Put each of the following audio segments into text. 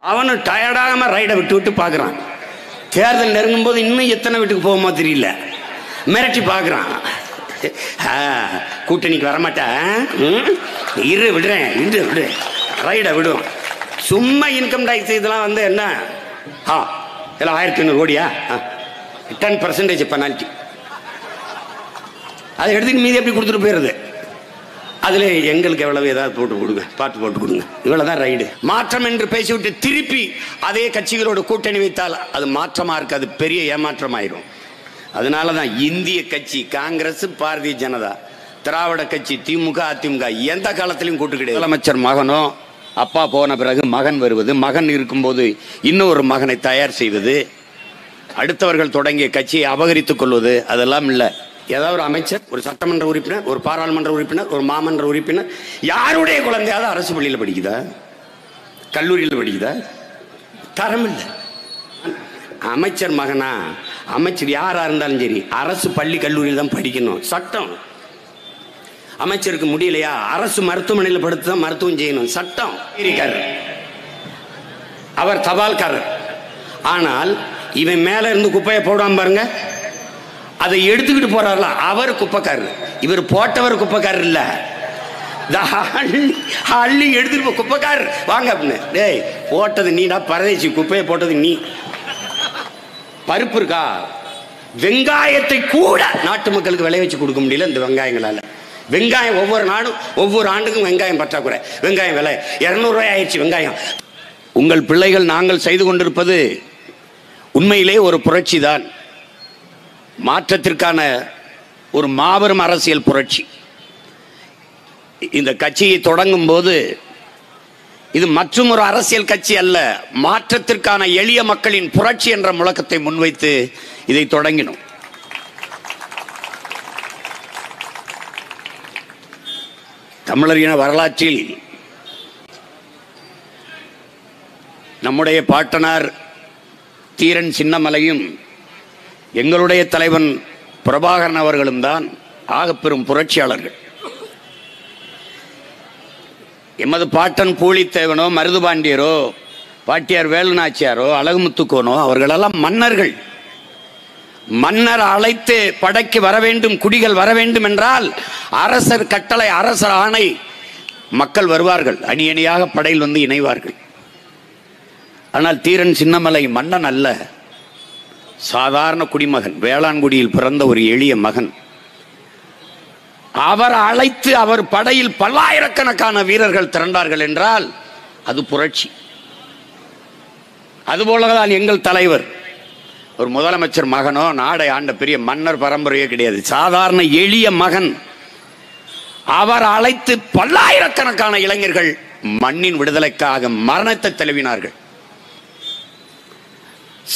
அவனும் டயர்டாகாம ரைடை விட்டு விட்டு பார்க்குறான். தேர்தல் நெருங்கும் போது இன்னும் எத்தனை வீட்டுக்கு போகுமோ தெரியல, மிரட்டி பார்க்குறான். கூட்டணிக்கு வரமாட்டேன், இரு விடுறேன், விடு ரைடை விடும். சும்மா இன்கம் டேக்ஸ் இதெல்லாம் வந்து என்ன எல்லாம் 1500 கோடியா, 10% பெனால்ட்டி. அதை எடுத்துட்டு மீதி எப்படி கொடுத்துட்டு போயிடுது. அதில் எங்களுக்கு எவ்வளவு ஏதாவது போட்டு கொடுங்க, பார்த்து போட்டு கொடுங்க, இவ்வளோதான் ரைடு. மாற்றம் என்று பேசிவிட்டு திருப்பி அதே கட்சிகளோட கூட்டணி வைத்தால் அது மாற்றமாக இருக்காது, பெரிய ஏமாற்றமாயிரும். அதனால தான் இந்திய கட்சி காங்கிரஸ், பாரதிய ஜனதா, திராவிட கட்சி திமுக, அதிமுக எந்த காலத்திலையும் கூட்டு கிடையாது. முதலமைச்சர் மகனோ அப்பா போன பிறகு மகன் வருவது, மகன் இருக்கும்போது இன்னொரு மகனை தயார் செய்வது, அடுத்தவர்கள் தொடங்கிய கட்சியை அபகரித்துக் கொள்வது, அதெல்லாம் இல்லை. ஏதாவது ஒரு அமைச்சர், ஒரு சட்டமன்ற உறுப்பினர், ஒரு பாராளுமன்ற உறுப்பினர், ஒரு மாமன்ற உறுப்பினர் யாருடைய குழந்தையாவது அரசு பள்ளியில் படிக்குதா, கல்லூரியில் படிக்குதா? தரம் இல்லை. அமைச்சர் மகனா, அமைச்சர் யாரா இருந்தாலும் சரி அரசு பள்ளி கல்லூரியில் தான் படிக்கணும், சட்டம். அமைச்சருக்கு முடியலையா அரசு மருத்துவமனையில் படுத்து தான் மருத்துவம் செய்யணும், சட்டம். அவர் தபால்காரர். ஆனால் இவன் மேல இருந்து குப்பையை போடாம பாருங்க, அதை எடுத்துக்கிட்டு போறாருல அவர் குப்பைக்காரர், இவர் போட்டவர் குப்பைக்காரர் இல்ல. அள்ளி எடுத்துட்டு குப்பைக்காரர் வாங்க அப்படின்னு. டேய் போட்டது நீடா பரதேசி, குப்பையை போட்டது நீ. பருப்பு இருக்கா, வெங்காயத்தை கூட நாட்டு மக்களுக்கு விளைய வச்சு கொடுக்க முடியல இந்த வெங்காயங்களால. வெங்காயம் ஒவ்வொரு நாடும் ஒவ்வொரு ஆண்டுக்கும் வெங்காயம் பற்றாக்குறை, வெங்காயம் விலை 200 ரூபாய் ஆயிடுச்சு வெங்காயம். உங்கள் பிள்ளைகள் நாங்கள் செய்து கொண்டிருப்பது உண்மையிலே ஒரு புரட்சி தான், மாற்றத்திற்கான ஒரு மாபெரும் அரசியல் புரட்சி. இந்த கட்சியை தொடங்கும் போது இது மற்றும் ஒரு அரசியல் கட்சி அல்ல, மாற்றத்திற்கான எளிய மக்களின் புரட்சி என்ற முழக்கத்தை முன்வைத்து இதை தொடங்கினோம். தமிழர் இன வரலாற்றில் நம்முடைய பாட்டனார் தீரன் சின்னமலையும் எங்களுடைய தலைவன் பிரபாகரன் அவர்களும் தான் ஆகப்பெரும் புரட்சியாளர்கள். எமது பாட்டன் பூலித்தேவனோ, மருதுபாண்டியரோ, பாட்டியார் வேலுநாச்சியாரோ, அழகுமுத்துக்கோனோ அவர்களெல்லாம் மன்னர்கள். மன்னர் அழைத்து படைக்கு வர வேண்டும், குடிகள் வர வேண்டும் என்றால் அரசர் கட்டளை, அரசர் ஆணை, மக்கள் வருவார்கள், அணி அணியாக படையில் வந்து இணைவார்கள். ஆனால் தீரன் சின்னமலை மன்னன் அல்ல, சாதாரண குடிமகன், வேளாண்குடியில் பிறந்த ஒரு எளிய மகன். அவர் அழைத்து அவர் படையில் பல்லாயிரக்கணக்கான வீரர்கள் திரண்டார்கள் என்றால் அது புரட்சி. அதுபோலதான் எங்கள் தலைவர் ஒரு முதலமைச்சர் மகனோ, நாடை ஆண்ட பெரிய மன்னர் பரம்பரையோ கிடையாது, சாதாரண எளிய மகன். அவர் அழைத்து பல்லாயிரக்கணக்கான இளைஞர்கள் மண்ணின் விடுதலைக்காக மரணத்தை தழுவினார்கள்,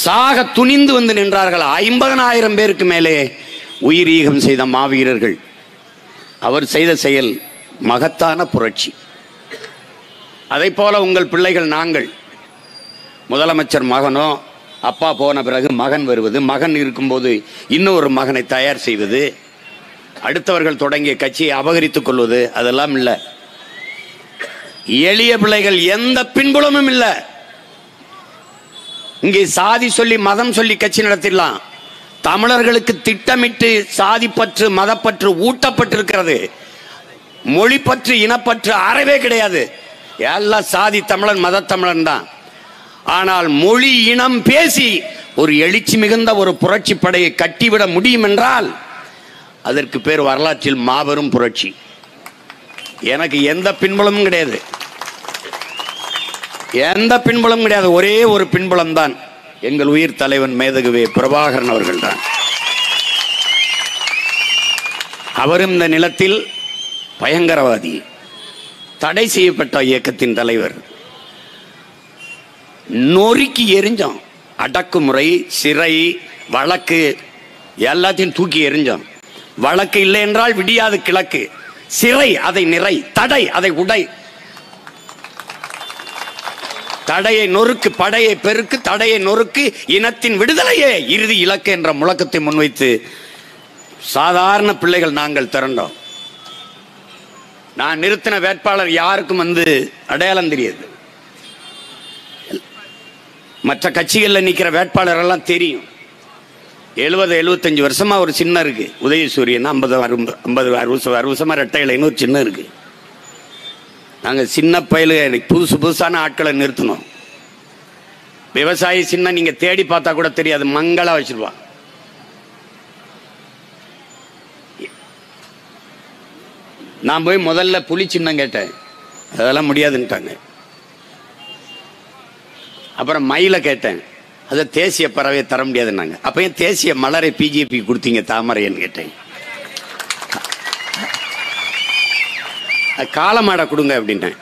சாக துணிந்து வந்து நின்றார்கள். 50,000 பேருக்கு மேலே உயிரீகம் செய்த மாவீரர்கள். அவர் செய்த செயல் மகத்தான புரட்சி. அதை போல உங்கள் பிள்ளைகள் நாங்கள், முதலமைச்சர் மகனோ அப்பா போன பிறகு மகன் வருவது, மகன் இருக்கும்போது இன்னொரு மகனை தயார் செய்வது, அடுத்தவர்கள் தொடங்கிய கட்சியை அபகரித்துக் கொள்வது, அதெல்லாம் இல்லை. எளிய பிள்ளைகள், எந்த பின்புலமும் இல்லை. இங்கே சாதி சொல்லி மதம் சொல்லி கட்சி நடத்திடலாம். தமிழர்களுக்கு திட்டமிட்டு சாதி பற்று மதப்பற்று ஊட்டப்பட்டிருக்கிறது, மொழி பற்று இனப்பற்று அறவே கிடையாது. எல்லாம் சாதி தமிழன் மத தமிழன் தான். ஆனால் மொழி இனம் பேசி ஒரு எழுச்சி மிகுந்த ஒரு புரட்சி படையை கட்டிவிட முடியும் என்றால் அதற்கு பேர் வரலாற்றில் மாபெரும் புரட்சி. எனக்கு எந்த பின்புலமும் கிடையாது, எந்த பின்புலம் கிடையாது. ஒரே ஒரு பின்புலம் தான், எங்கள் உயிர் தலைவன் மேதகுவே பிரபாகரன் அவர்கள் தான். அவரும் இந்த நிலத்தில் பயங்கரவாதி, தடை செய்யப்பட்ட இயக்கத்தின் தலைவர். நொறுக்கி எரிஞ்சோம், அடக்குமுறை, சிறை, வழக்கு எல்லாத்தையும் தூக்கி எரிஞ்சோம். வழக்கு இல்லை என்றால் விடியாது கிழக்கு, சிறை அதை நிறை, தடை அதை உடை, தடையை நொறுக்கு, படையை பெருக்கு, தடையை நொறுக்கு, இனத்தின் விடுதலையே இறுதி இலக்கு என்ற முழக்கத்தை முன்வைத்து சாதாரண பிள்ளைகள் நாங்கள் திரண்டோம். நான் நிறுத்தின வேட்பாளர் யாருக்கும் அடையாளம் தெரியாது. மற்ற கட்சிகளில் நிற்கிற வேட்பாளரெல்லாம் தெரியும். 70-75 வருஷமா ஒரு சின்னம் இருக்கு, உதயசூரியன். 50-60 வருஷமா ரெட்டை இலைன்னு ஒரு சின்னம் இருக்கு. நாங்கள் சின்ன பயில புதுசான ஆட்களை நிறுத்தணும். விவசாயி சின்னம் நீங்க தேடி பார்த்தா கூட தெரியாது, மங்களா வச்சிருவான். நான் போய் முதல்ல புலி சின்னம் கேட்டேன், அதெல்லாம் முடியாதுன்ட்டாங்க. அப்புறம் மயில கேட்டேன், அதை தேசிய பறவையை தர முடியாதுன்னாங்க. அப்ப ஏன் தேசிய மலரை பிஜேபி கொடுத்தீங்க தாமரைன்னு கேட்டேன். காளமாடை கொடுங்க அப்படின்னேன்.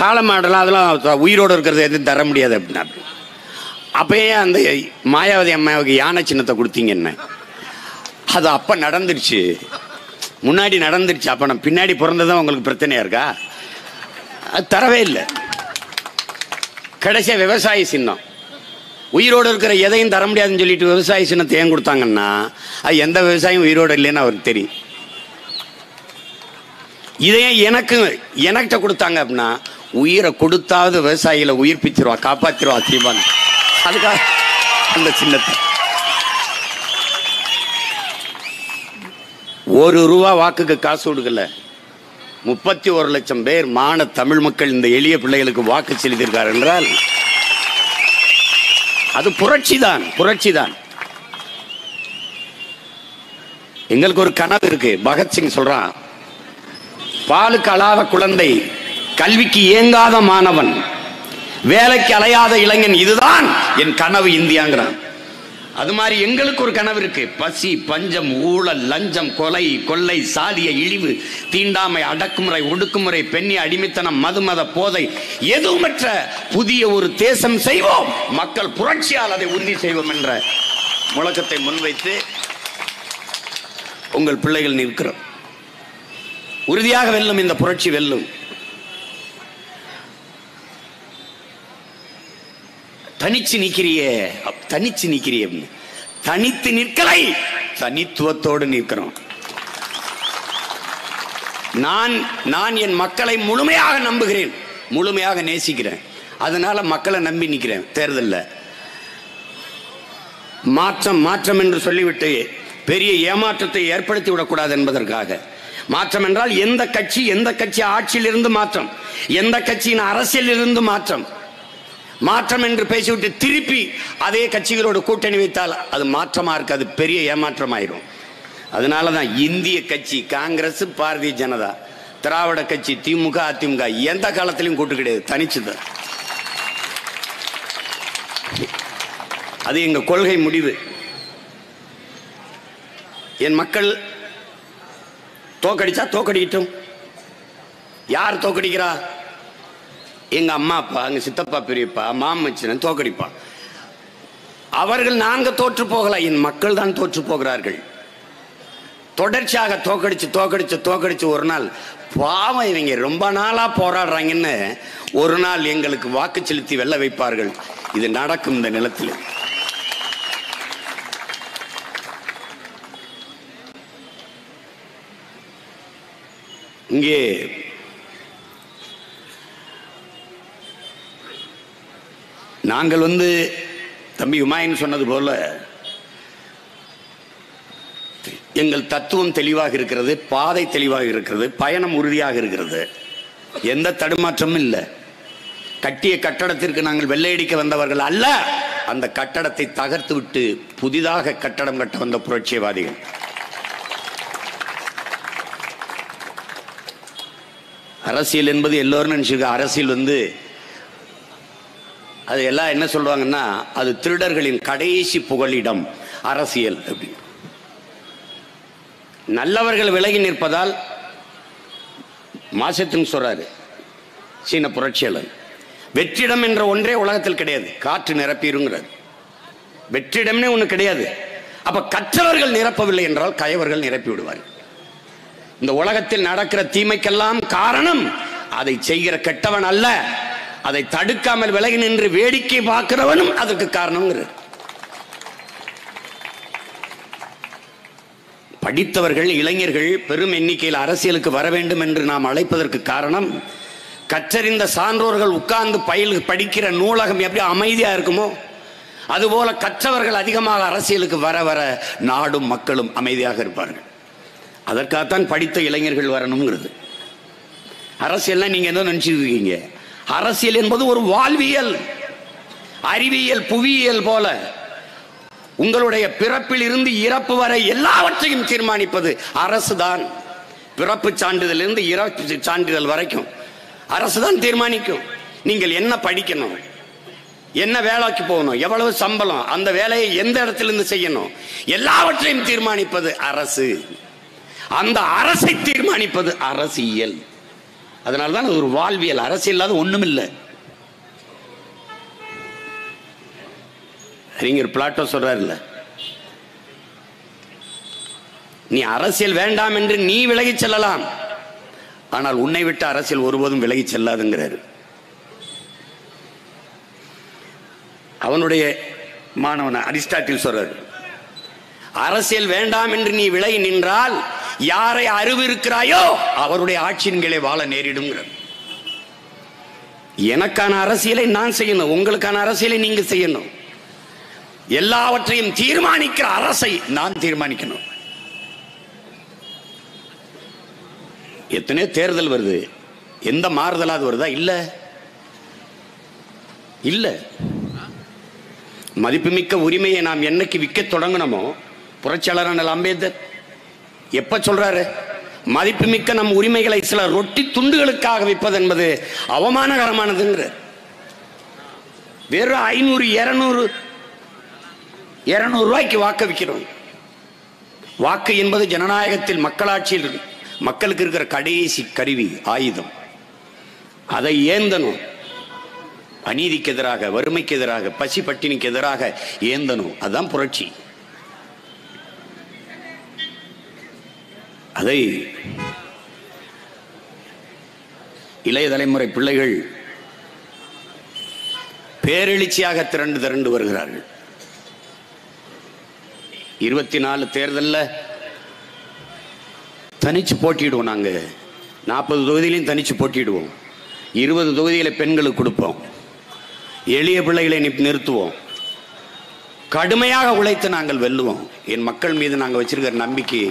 காளமாடெல்லாம் அதெல்லாம் உயிரோடு இருக்கிறது எதுவும் தர முடியாது அப்படின்னா. அப்பயே அந்த மாயாவதி அம்மாவுக்கு யானை சின்னத்தை கொடுத்தீங்கன்னு. அது அப்ப நடந்துருச்சு, முன்னாடி நடந்துருச்சு. அப்ப நான் பின்னாடி பிறந்ததான் உங்களுக்கு பிரச்சனையா இருக்கா? அது தரவே இல்லை. கடைசியா விவசாய சின்னம், உயிரோடு இருக்கிற எதையும் தர முடியாதுன்னு சொல்லிட்டு விவசாய சின்னத்தை ஏன் கொடுத்தாங்கன்னா, அது எந்த விவசாயம் உயிரோடு இல்லைன்னு அவருக்கு தெரியும். இதையே எனக்கிட்ட கொடுத்தாங்க அப்படின்னா, உயிரை கொடுத்தாவது விவசாயிகளை உயிர்ப்பிச்சிருவா, காப்பாத்திருவா தீபான். அதுக்காக அந்த சின்னத்தை ₹1 வாக்குக்கு காசு கொடுக்கல. 31 லட்சம் பேர் மான தமிழ் மக்கள் இந்த எளிய பிள்ளைகளுக்கு வாக்கு செலுத்தியிருக்கார் என்றால் அது புரட்சிதான், புரட்சிதான். எங்களுக்கு ஒரு கனவு இருக்கு. பகத்சிங் சொல்றான், பாலுக்கு அழாத குழந்தை, கல்விக்கு ஏங்காத மாணவன், வேலைக்கு அலையாத இளைஞன், இதுதான் என் கனவு இந்தியாங்கிறான். அது மாதிரி எங்களுக்கு ஒரு கனவு இருக்கு. பசி, பஞ்சம், ஊழல், லஞ்சம், கொலை, கொள்ளை, சாதிய இழிவு, தீண்டாமை, அடக்குமுறை, ஒடுக்குமுறை, பெண்ணிய அடிமைத்தனம், மதுமத போதை எதுவுமற்ற புதிய ஒரு தேசம் செய்வோம், மக்கள் புரட்சியால் அதை உறுதி செய்வோம் என்ற முழக்கத்தை முன்வைத்து உங்கள் பிள்ளைகள் நிற்கிறோம். உறுதியாக வெல்லும், இந்த புரட்சி வெல்லும். தனிச்சு நிக்கிறியே, தனிச்சு நிக்கிறிய, தனித்து நிற்கலை, தனித்துவத்தோடு நிற்கிறோம். நான் என் மக்களை முழுமையாக நம்புகிறேன், முழுமையாக நேசிக்கிறேன். அதனால மக்களை நம்பி நிற்கிறேன். தேர்தலில் மாற்றம் மாற்றம் என்று சொல்லிவிட்டு பெரிய ஏமாற்றத்தை ஏற்படுத்தி விடக்கூடாது என்பதற்காக. மாற்றம் என்றால் எந்த கட்சி ஆட்சியிலிருந்து மாற்றம், எந்த கட்சியின் அரசியல் இருந்து மாற்றம். மாற்றம் என்று பேசிவிட்டு திருப்பி அதே கட்சிகளோடு கூட்டணி வைத்தால் அது மாற்றமா இருக்கு, அது பெரிய ஏமாற்றமாயிரும். அதனாலதான் இந்திய கட்சி காங்கிரஸ், பாரதிய ஜனதா, திராவிட கட்சி திமுக, அதிமுக எந்த காலத்திலும் கூட்டு கிடையாது, தனிச்சுதான். அது எங்க கொள்கை முடிவு. என் மக்கள் தோக்கடிச்சா தோக்கடிக்கட்டும். யார் தோக்கடிக்கிறா? எங்க அம்மா அப்பா, எங்க சித்தப்பா, பெரியப்பா, மாமச்சன் தோக்கடிப்பா. அவர்கள் நாங்க தோற்று போகல, என் மக்கள் தான் தோற்று போகிறார்கள். தொடர்ச்சியாக தோக்கடிச்சு ஒரு நாள் பாவம் இவங்க ரொம்ப நாளா போராடுறாங்கன்னு ஒரு நாள் எங்களுக்கு வாக்கு செலுத்தி வெல்ல வைப்பார்கள். இது நடக்கும் இந்த நிலத்தில். இங்கே நாங்கள் தம்பி உமாயின் சொன்னது போல எங்கள் தத்துவம் தெளிவாக இருக்கிறது, பாதை தெளிவாக இருக்கிறது, பயணம் உறுதியாக இருக்கிறது, எந்த தடுமாற்றமும் இல்லை. கட்டிய கட்டடத்திற்கு நாங்கள் வெள்ளையடிக்க வந்தவர்கள் அல்ல, அந்த கட்டடத்தை தகர்த்து விட்டு புதிதாக கட்டடம் கட்ட வந்த புரட்சிவாதிகள். அரசியல் என்பது எல்லோரும் நினைச்சிருக்க, அரசியல் அது எல்லாம் என்ன சொல்லுவாங்கன்னா, அது திருடர்களின் கடைசி புகலிடம் அரசியல் அப்படி. நல்லவர்கள் விலகி நிற்பதால் மாசத்தின் சொல்றாரு சீன புரட்சியாளர், வெற்றிடம் என்ற ஒன்றே உலகத்தில் கிடையாது, காற்று நிரப்பிடுங்கிறார். வெற்றிடம்னே ஒண்ணு கிடையாது. அப்ப கற்றவர்கள் நிரப்பவில்லை என்றால் கயவர்கள் நிரப்பி விடுவார்கள். இந்த உலகத்தில் நடக்கிற தீமைக்கெல்லாம் காரணம் அதை செய்கிற கெட்டவன் அல்ல, அதை தடுக்காமல் விலகி நின்று வேடிக்கை பார்க்கிறவனும் அதற்கு காரணம். படித்தவர்கள், இளைஞர்கள் பெரும் எண்ணிக்கையில் அரசியலுக்கு வர வேண்டும் என்று நாம் அழைப்பதற்கு காரணம் கற்றறிந்த சான்றோர்கள் உட்கார்ந்து படிக்கிற நூலகம் எப்படி அமைதியா இருக்குமோ அதுபோல கற்றவர்கள் அதிகமாக அரசியலுக்கு வர வர நாடும் மக்களும் அமைதியாக இருப்பார்கள். அதற்காகத்தான் படித்த இளைஞர்கள் வரணுங்கிறது. அரசியல்னா நீங்க என்ன நினைச்சிட்டு இருக்கீங்க? அரசியல் என்பது ஒரு வாழ்வியல், அறிவியல், புவியியல் போல உங்களுடைய பிறப்பில் இருந்து இறப்பு வரை எல்லாவற்றையும் தீர்மானிப்பது அரசுதான். பிறப்பு சான்றிதழ் இருந்து இறப்பு சான்றிதழ் வரைக்கும் அரசுதான் தீர்மானிக்கும். நீங்கள் என்ன படிக்கணும், என்ன வேலைக்கு போகணும், எவ்வளவு சம்பளம், அந்த வேலையை எந்த இடத்திலிருந்து செய்யணும், எல்லாவற்றையும் தீர்மானிப்பது அரசு. அந்த அரசை தீர்மானிப்பது அரசியல். அதனால்தான் ஒரு வாழ்வியல். அரசியல் இல்லாத ஒண்ணுமில்லை. அறிஞர் பிளாட்டோ சொல்றாருல்ல, நீ அரசியல் வேண்டாம் என்று நீ விலகி செல்லலாம், ஆனால் உன்னை விட்டு அரசியல் ஒருபோதும் விலகி செல்லாதுங்கிறாரு. அவனுடைய மாணவன் அரிஸ்டாட்டில் சொல்றாரு, அரசியல் வேண்டாம் என்று நீ விலகி நின்றால் யாரை அறிவிருக்கிறாயோ அவருடைய ஆட்சியின் கீழே வாழ நேரிடும். எனக்கான அரசியலை நான் செய்யணும், உங்களுக்கான அரசியலை நீங்க செய்யணும். எல்லாவற்றையும் தீர்மானிக்கிற அரசை நான் தீர்மானிக்கணும். எத்தனையோ தேர்தல் வருது, எந்த மாறுதலாவது வருதா? இல்ல இல்ல. மதிப்புமிக்க உரிமையை நாம் என்னைக்கு விற்க தொடங்கணுமோ, புரட்சியாளர் அண்ணல் அம்பேத்கர் எப்ப சொல்றாரு, மதிப்புமிக்க நம் உரிமைகளை சில ரொட்டி துண்டுகளுக்காக விற்பது என்பது அவமானகரமானதுங்கிற. வெறும் 500 200 ரூபாய்க்கு வாக்கு விற்கிறோம். வாக்கு என்பது ஜனநாயகத்தில், மக்களாட்சியில் மக்களுக்கு இருக்கிற கடைசி கருவி, ஆயுதம். அதை ஏந்தணும். அநீதிக்கு எதிராக, வறுமைக்கு எதிராக, பசி பட்டினிக்கு எதிராக ஏந்தணும். அதுதான் புரட்சி. அதை இளைய தலைமுறை பிள்ளைகள் பேரெழுச்சியாக திரண்டு வருகிறார்கள். 24 தேர்தலில் தனிச்சு போட்டிடுவோம். நாங்க 40 தொகுதியிலையும் தனிச்சு போட்டிடுவோம். 20 தொகுதிகளை பெண்களுக்கு கொடுப்போம். எளிய பிள்ளைகளை நிறுத்துவோம். கடுமையாக உழைத்து நாங்கள் வெல்லுவோம். என் மக்கள் மீது நாங்கள் வச்சிருக்கிற நம்பிக்கை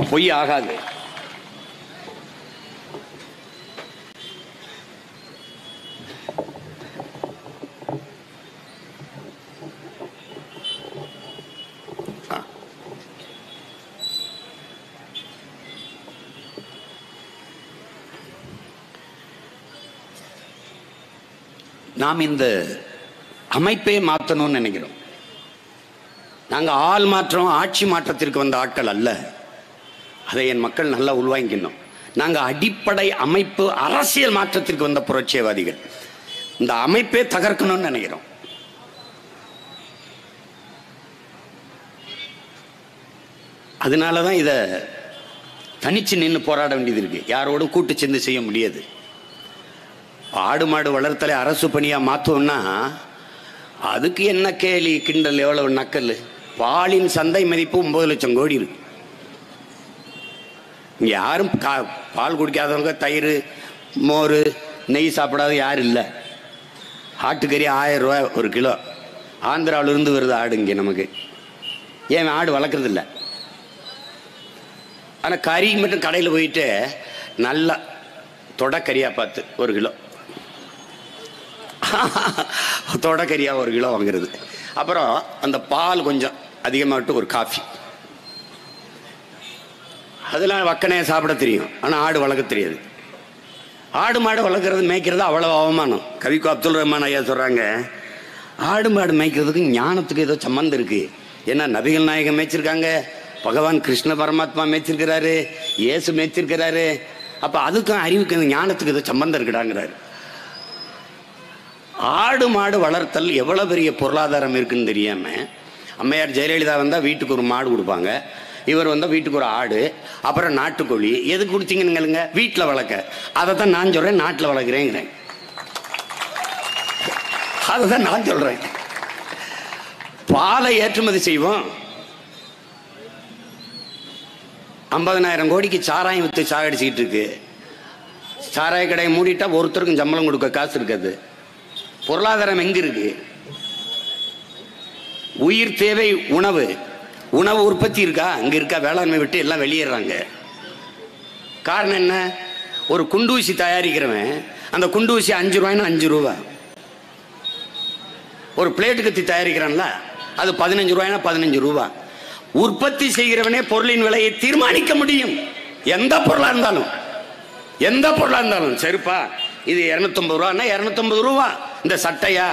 பொய் ஆகாது. நாம் இந்த அமைப்பை மாற்றணும்னு நினைக்கிறோம். நாங்கள் ஆள் மாற்றம், ஆட்சி மாற்றத்திற்கு வந்த ஆட்கள் அல்ல. அதை என் மக்கள் நல்லா உள்வாங்கிக்கணும். நாங்கள் அடிப்படை அமைப்பு அரசியல் மாற்றத்திற்கு வந்த புரட்சியவாதிகள். இந்த அமைப்பே தகர்க்கணும்னு நினைக்கிறோம். அதனாலதான் இதை தனிச்சு நின்று போராட வேண்டியது இருக்கு. யாரோடும் கூட்டு சேர்ந்து செய்ய முடியாது. ஆடு மாடு வளர்த்தலை அரசு பணியா மாத்தோம்னா அதுக்கு என்ன கேலி கிண்டல், எவ்வளவு நக்கல். பாலின் சந்தை மதிப்பு 9 லட்சம் கோடி இருக்கு. இங்க யாரும் பால் குடிக்காதவங்க, தயிர், மோர், நெய் சாப்பிடாத யாரும் இல்லை. ஆட்டுக்கறி 1000 ரூபாய் ஒரு கிலோ. ஆந்திராவிலிருந்து வருது ஆடு இங்கே நமக்கு. ஏன் ஆடு வளர்க்குறது இல்லை? ஆனால் கறி மட்டும் கடையில் போயிட்டு நல்லா தொடக்கறியாக பார்த்து 1 கிலோ, தொடக்கறியாக 1 கிலோ வாங்குறது. அப்புறம் அந்த பால் கொஞ்சம் அதிகமாகட்டு ஒரு காஃபி. அதெல்லாம் வக்கனையை சாப்பிட தெரியும், ஆனால் ஆடு வளர்க்க தெரியாது. ஆடு மாடு வளர்க்குறது, மேய்க்கிறது அவ்வளோ அவமானம். கவிக்கோ அப்துல் ரஹ்மான் ஐயா சொல்கிறாங்க, ஆடு மாடு மேய்க்கிறதுக்கு ஞானத்துக்கு ஏதோ சம்மந்தம் இருக்குது. ஏன்னா நபிகள் நாயகம் மேய்ச்சிருக்காங்க, பகவான் கிருஷ்ண பரமாத்மா மேய்ச்சிருக்கிறாரு, இயேசு மேய்ச்சிருக்கிறாரு. அப்போ அதுக்கும் அறிவுக்கு ஞானத்துக்கு ஏதோ சம்பந்தம் இருக்குடாங்கிறாரு. ஆடு மாடு வளர்த்தல் எவ்வளோ பெரிய பொருளாதாரம் இருக்குன்னு தெரியாமல், அம்மையார் ஜெயலலிதா வந்தால் வீட்டுக்கு ஒரு மாடு கொடுப்பாங்க, இவர் வந்தால் வீட்டுக்கு ஒரு ஆடு, அப்புறம் நாட்டுக்கோழி. எதுக்கு கொடுத்தீங்கன்னுங்க? வீட்டில் வளர்க்க. அதை தான் நான் சொல்கிறேன், நாட்டில் வளர்க்குறேங்கிறேன். அதை தான் நான் சொல்கிறேன். பாலை ஏற்றுமதி செய்வோம். 50,000 கோடிக்கு சாராயம் விற்று சாகடிச்சிக்கிட்டு இருக்கு. சாராய கடையை மூடிட்டா ஒருத்தருக்கும் சம்பளம் கொடுக்க காசு இருக்காது. பொருளாதாரம் எங்க இருக்கு? உயிர் தேவை உணவு. உணவு உற்பத்தி இருக்கா? அங்க இருக்கா? வேளாண்மை விட்டு எல்லாம் வெளியேறாங்க. காரணம் என்ன? ஒரு குண்டூசி தயாரிக்கிறவன் அந்த குண்டூசி 5 ரூபாய்னா 5 ரூபா. ஒரு பிளேட்டு கத்தி தயாரிக்கிறான்ல அது 15 ரூபாய்னா 15 ரூபா. உற்பத்தி செய்கிறவனே பொருளின் விலையை தீர்மானிக்க முடியும். எந்த பொருளா இருந்தாலும், எந்த பொருளா இருந்தாலும். சரிப்பா, இது 250 ரூபான்னா 250 ரூபா. இந்த சட்டையா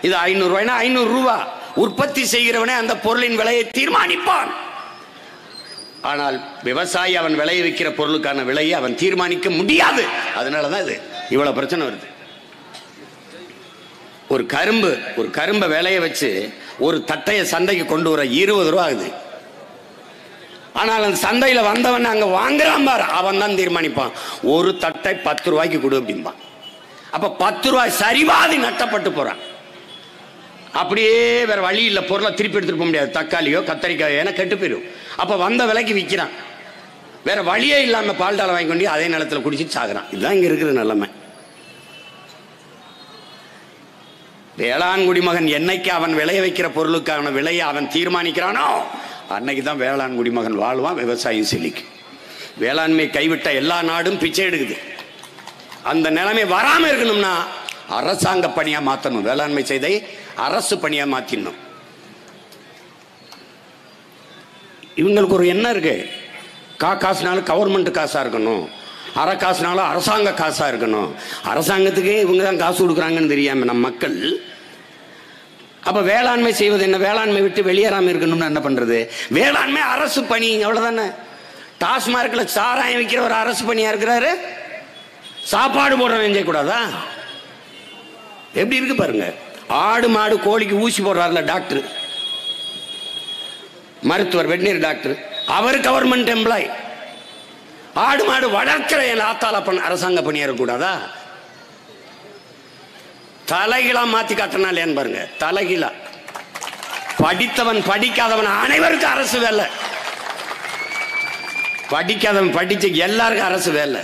இது 500 ரூபாய்னா 500 ரூபா. உற்பத்தி செய்கிறவனே அந்த பொருளின் விலையை தீர்மானிப்பான். ஆனால் விவசாயி அவன் விளைய வைக்கிற பொருளுக்கான விலையை அவன் தீர்மானிக்க முடியாது. அதனாலதான் இது இவ்வளவு பிரச்சனை வருது. ஒரு கரும்பை விளைய வச்சு ஒரு தட்டையை சந்தைக்கு கொண்டு வர 20 ரூபா ஆகுது. ஆனால் அந்த சந்தையில வந்தவன் அங்க வாங்குறான் பாரு, அவன் தான் தீர்மானிப்பான். ஒரு தட்டை 10 ரூபாய்க்கு கொடு அப்படிம்பான். அப்ப 10 ரூபாய் சரிவாதி நட்டப்பட்டு போறான். அப்படியே வேற வழி இல்லை, பொருளை திருப்பி எடுத்துட்டு போக முடியாது. தக்காளியோ கத்தரிக்காயோ ஏன்னா கெட்டு போயிடும். அப்ப வந்த விலைக்கு விற்கிறான். வேற வழியே இல்லாம பால்டால வாங்கி கொண்டு அதே நிலத்துல குடிச்சிட்டு சாகுறான். இதுதான் இங்க இருக்கிற நிலைமை. வேளாண் குடிமகன் என்னைக்கு அவன் விளைய வைக்கிற பொருளுக்கான விலையை அவன் தீர்மானிக்கிறானோ அன்னைக்கு தான் வேளாண் குடிமகன் வாழ்வான், விவசாயம் செழிக்கும். வேளாண்மை கைவிட்ட எல்லா நாடும் பிச்சை எடுக்குது. அந்த நிலைமை வராம இருக்கணும்னா அரசாங்க பணியா மாற்றணும். வேளாண்மை செய்தை அரசு பணியா மாத்திடணும். இவங்களுக்கு ஒரு எண்ணம் இருக்கு, காசுனாலும் கவர்மெண்ட் காசா இருக்கணும், அரை காசுனாலும் அரசாங்க காசா இருக்கணும். அரசாங்கத்துக்கே இவங்க தான் காசு கொடுக்குறாங்கன்னு தெரியாம நம்ம மக்கள். அப்ப வேளாண்மை செய்வது என்ன? வேளாண்மை விட்டு வெளியேறாம இருக்கணும்னு என்ன பண்றது? வேளாண்மை அரசு பணி, அவ்வளவுதானே. டாஸ்மார்க்ல சாராயம் விற்கிற ஒரு அரசு பணியா இருக்கிறாரு, சாப்பாடு போடுறவன் செய்யக்கூடாதா? எப்படி இருக்கு பாருங்க. ஆடு மாடு கோழிக்கு ஊசி போடுறாருல டாக்டர், மருத்துவர், வெட்டினரி டாக்டர், அவர் கவர்மெண்ட் எம்ப்ளாய். ஆடு மாடு வளர்க்கிற ஆத்தால அரசாங்க பணியா இருக்கக்கூடாதா? தலைகீழா மாத்தி காட்டினால ஏன் பாருங்க. தலைகீழா படித்தவன் படிக்காதவன் அனைவருக்கும் அரசு வேலை, படிக்காதவன் படிச்ச எல்லாருக்கும் அரசு வேலை.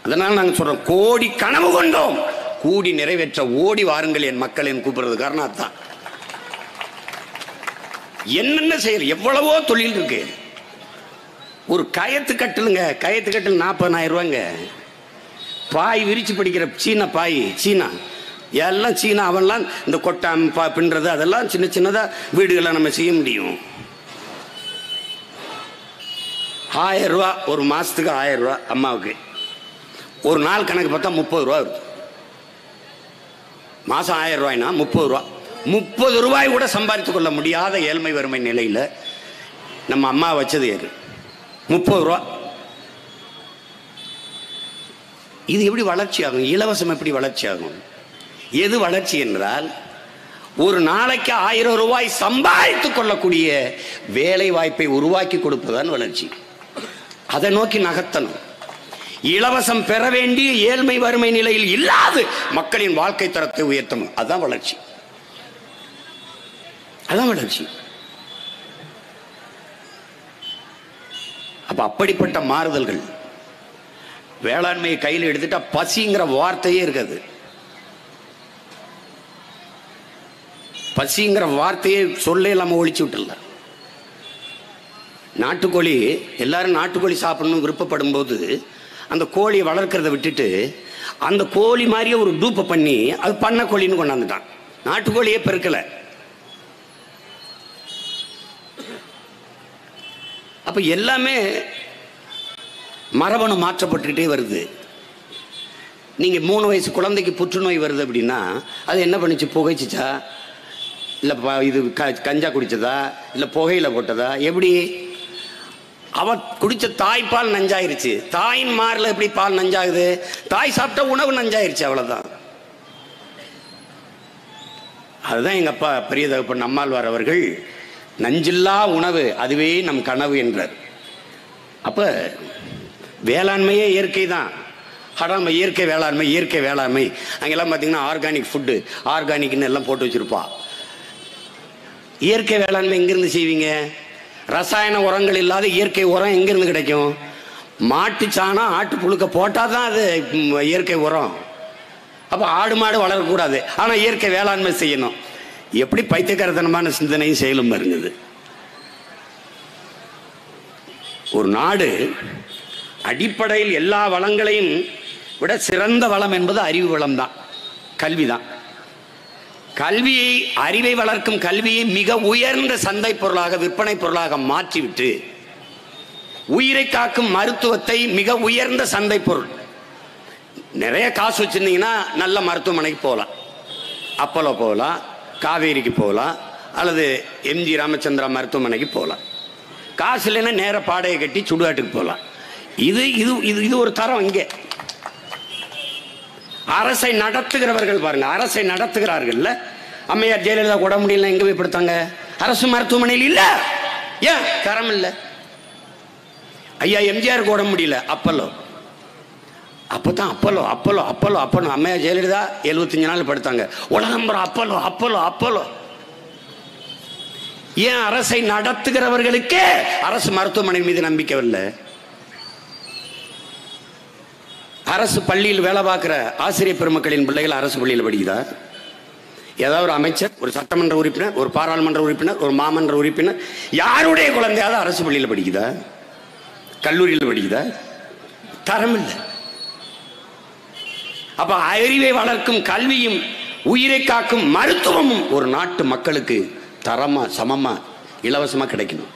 அதனால நாங்க சொல்றோம், கோடி கனவு கொண்டோம், கூடி நிறைவேற்ற ஓடி வாருங்கள் என் மக்கள் என்று கூப்பிடுறது காரணம் அதுதான். என்னென்ன செய்யற எவ்வளவோ தொழில் இருக்கு. ஒரு கயத்து கட்டலுங்க, கயத்து கட்டல் 40,000 ரூபாங்க. பாய் விரிச்சு படிக்கிற சீனா பாய், சீனா எல்லாம் சீனா. அவன்லாம் இந்த கொட்டாம் பின்றது அதெல்லாம் சின்ன சின்னதா வீடுகளை நம்ம செய்ய முடியும். 1000 ரூபா ஒரு மாசத்துக்கு, 1000 ரூபா அம்மாவுக்கு. ஒரு நாள் கணக்கு பார்த்தா 30 ரூபா வருது. மாசம் 1000 ரூபாய்னா 30 ரூபா. 30 ரூபாய் கூட சம்பாதித்துக் கொள்ள முடியாத ஏழ்மை வறுமை நிலையில நம்ம அம்மா வச்சது ஏறு 30 ரூபா. இது எப்படி வளர்ச்சி ஆகும்? இலவசம் எப்படி வளர்ச்சி ஆகும்? எது வளர்ச்சி என்றால் ஒரு நாளைக்கு 1000 ரூபாய் சம்பாதித்துக் கொள்ளக்கூடிய வேலை வாய்ப்பை உருவாக்கி கொடுப்பதுதான் வளர்ச்சி. அதை நோக்கி நகர்த்தணும். இலவசம் பெற வேண்டிய ஏழ்மை வறுமை நிலையில் இல்லாது மக்களின் வாழ்க்கை தரத்தை உயர்த்தணும். அதுதான் வளர்ச்சி, அதான் வளர்ச்சி. அப்ப அப்படிப்பட்ட மாறுதல்கள். வேளாண்மையை கையில் எடுத்துட்டா பசிங்கிற வார்த்தையே இருக்காது. பசிங்கிற வார்த்தையே சொல்ல இல்லாம ஒழிச்சு விட்டுல. நாட்டுக்கோழி, எல்லாரும் நாட்டுக்கோழி சாப்பிடணும் விருப்பப்படும் போது அந்த கோழியை வளர்க்கறத விட்டுட்டு அந்த கோழி மாதிரியே ஒரு டூப்பை பண்ணி அது பண்ண கோழின்னு கொண்டாந்துட்டான். நாட்டுக்கோழியே பெருக்கல. அப்ப எல்லாமே மரபணு மாற்றப்பட்டுக்கிட்டே வருது. நீங்க 3 வயசு குழந்தைக்கு புற்றுநோய் வருது அப்படின்னா அது என்ன பண்ணிச்சு? புகைச்சிச்சா, இல்ல இது கஞ்சா குடிச்சதா, இல்ல புகையில போட்டதா? எப்படி? அவ குடிச்ச தாய்ப்பால் நஞ்சாயிருச்சு. தாயின் மார்ல எப்படி பால் நஞ்சாகுது? தாய் சாப்பிட்ட உணவு நஞ்சாயிருச்சு, அவ்வளவுதான். அதுதான் எங்க அப்பா பெரிய தகப்பன் நம்மாழ்வார் அவர்கள் நஞ்சில்லா உணவு அதுவே நம் கனவு என்றார். அப்ப வேளாண்மையே இயற்கை தான். நம்ம இயற்கை வேளாண்மை, இயற்கை வேளாண்மை. அங்கெல்லாம் பார்த்தீங்கன்னா ஆர்கானிக் ஃபுட்டு, ஆர்கானிக்னு எல்லாம் போட்டு வச்சிருப்பா. இயற்கை வேளாண்மை எங்கிருந்து செய்வீங்க? ரசாயன உரங்கள் இல்லாத இயற்கை உரம் எங்கிருந்து கிடைக்கும்? மாட்டு சாணம் ஆட்டு புழுக்க போட்டால் தான் அது இயற்கை உரம். அப்போ ஆடு மாடு வளரக்கூடாது, ஆனால் இயற்கை வேளாண்மை செய்யணும். எப்படி பைத்தியக்காரத்தனமான சிந்தனையும் செயலும் வருங்குது. ஒரு நாடு அடிப்படையில் எல்லா வளங்களையும் விட சிறந்த வளம் என்பது அறிவு வளம் தான், கல்விதான். கல்வியை, அறிவை வளர்க்கும் கல்வியை மிக உயர்ந்த சந்தை பொருளாக, விற்பனை பொருளாக மாற்றிவிட்டு உயிரை காக்கும் மருத்துவத்தை மிக உயர்ந்த சந்தை பொருள். நிறைய காசு வச்சிருந்தீங்கன்னா நல்ல மருத்துவமனைக்கு போகலாம், அப்போலோ போகலாம், காவேரிக்கு போகலாம், அல்லது எம்ஜி ராமச்சந்திரா மருத்துவமனைக்கு போகலாம். காசு இல்லைன்னா நேர பாடையை கட்டி சுடுகாட்டுக்கு போகலாம். இது இது இது இது ஒரு தரம். இங்கே அரசை நடத்துகிறவர்கள் பாருங்க, அரசை நடத்துகிறார்கள். அம்மையார் ஜெயலலிதா கூட முடியல, எங்க போய் படுத்தாங்க? அரசு மருத்துவமனையில் இல்ல. ஏன்? தரம் இல்லை. ஐயா எம்ஜிஆர் கூட முடியல, அப்பல்லோ. அப்பதான் அப்பல்லோ அப்பல்லோ அப்பல்லோ அப்பல்லோ. அம்மையார் ஜெயலலிதா 75 நாள் படுத்தாங்க, உலகம்பரம் அப்பல்லோ அப்பல்லோ அப்பல்லோ. ஏன்? அரசை நடத்துகிறவர்களுக்கே அரசு மருத்துவமனை மீது நம்பிக்கை இல்லை. அரசு பள்ளியில் வேலை பார்க்கிற ஆசிரியர் பெருமக்களின் பிள்ளைகள் அரசு பள்ளியில் படிக்குதா? ஏதாவது ஒரு அமைச்சர், ஒரு சட்டமன்ற உறுப்பினர், ஒரு பாராளுமன்ற உறுப்பினர், ஒரு மாமன்ற உறுப்பினர், யாருடைய குழந்தையாவது அரசு பள்ளியில் படிக்குதா? கல்லூரியில் படிக்குதா? தரம் இல்லை. அப்ப அறிவை வளர்க்கும் கல்வியும் உயிரை காக்கும் மருத்துவமும் ஒரு நாட்டு மக்களுக்கு தரமா, சமமா, இலவசமா கிடைக்கணும்.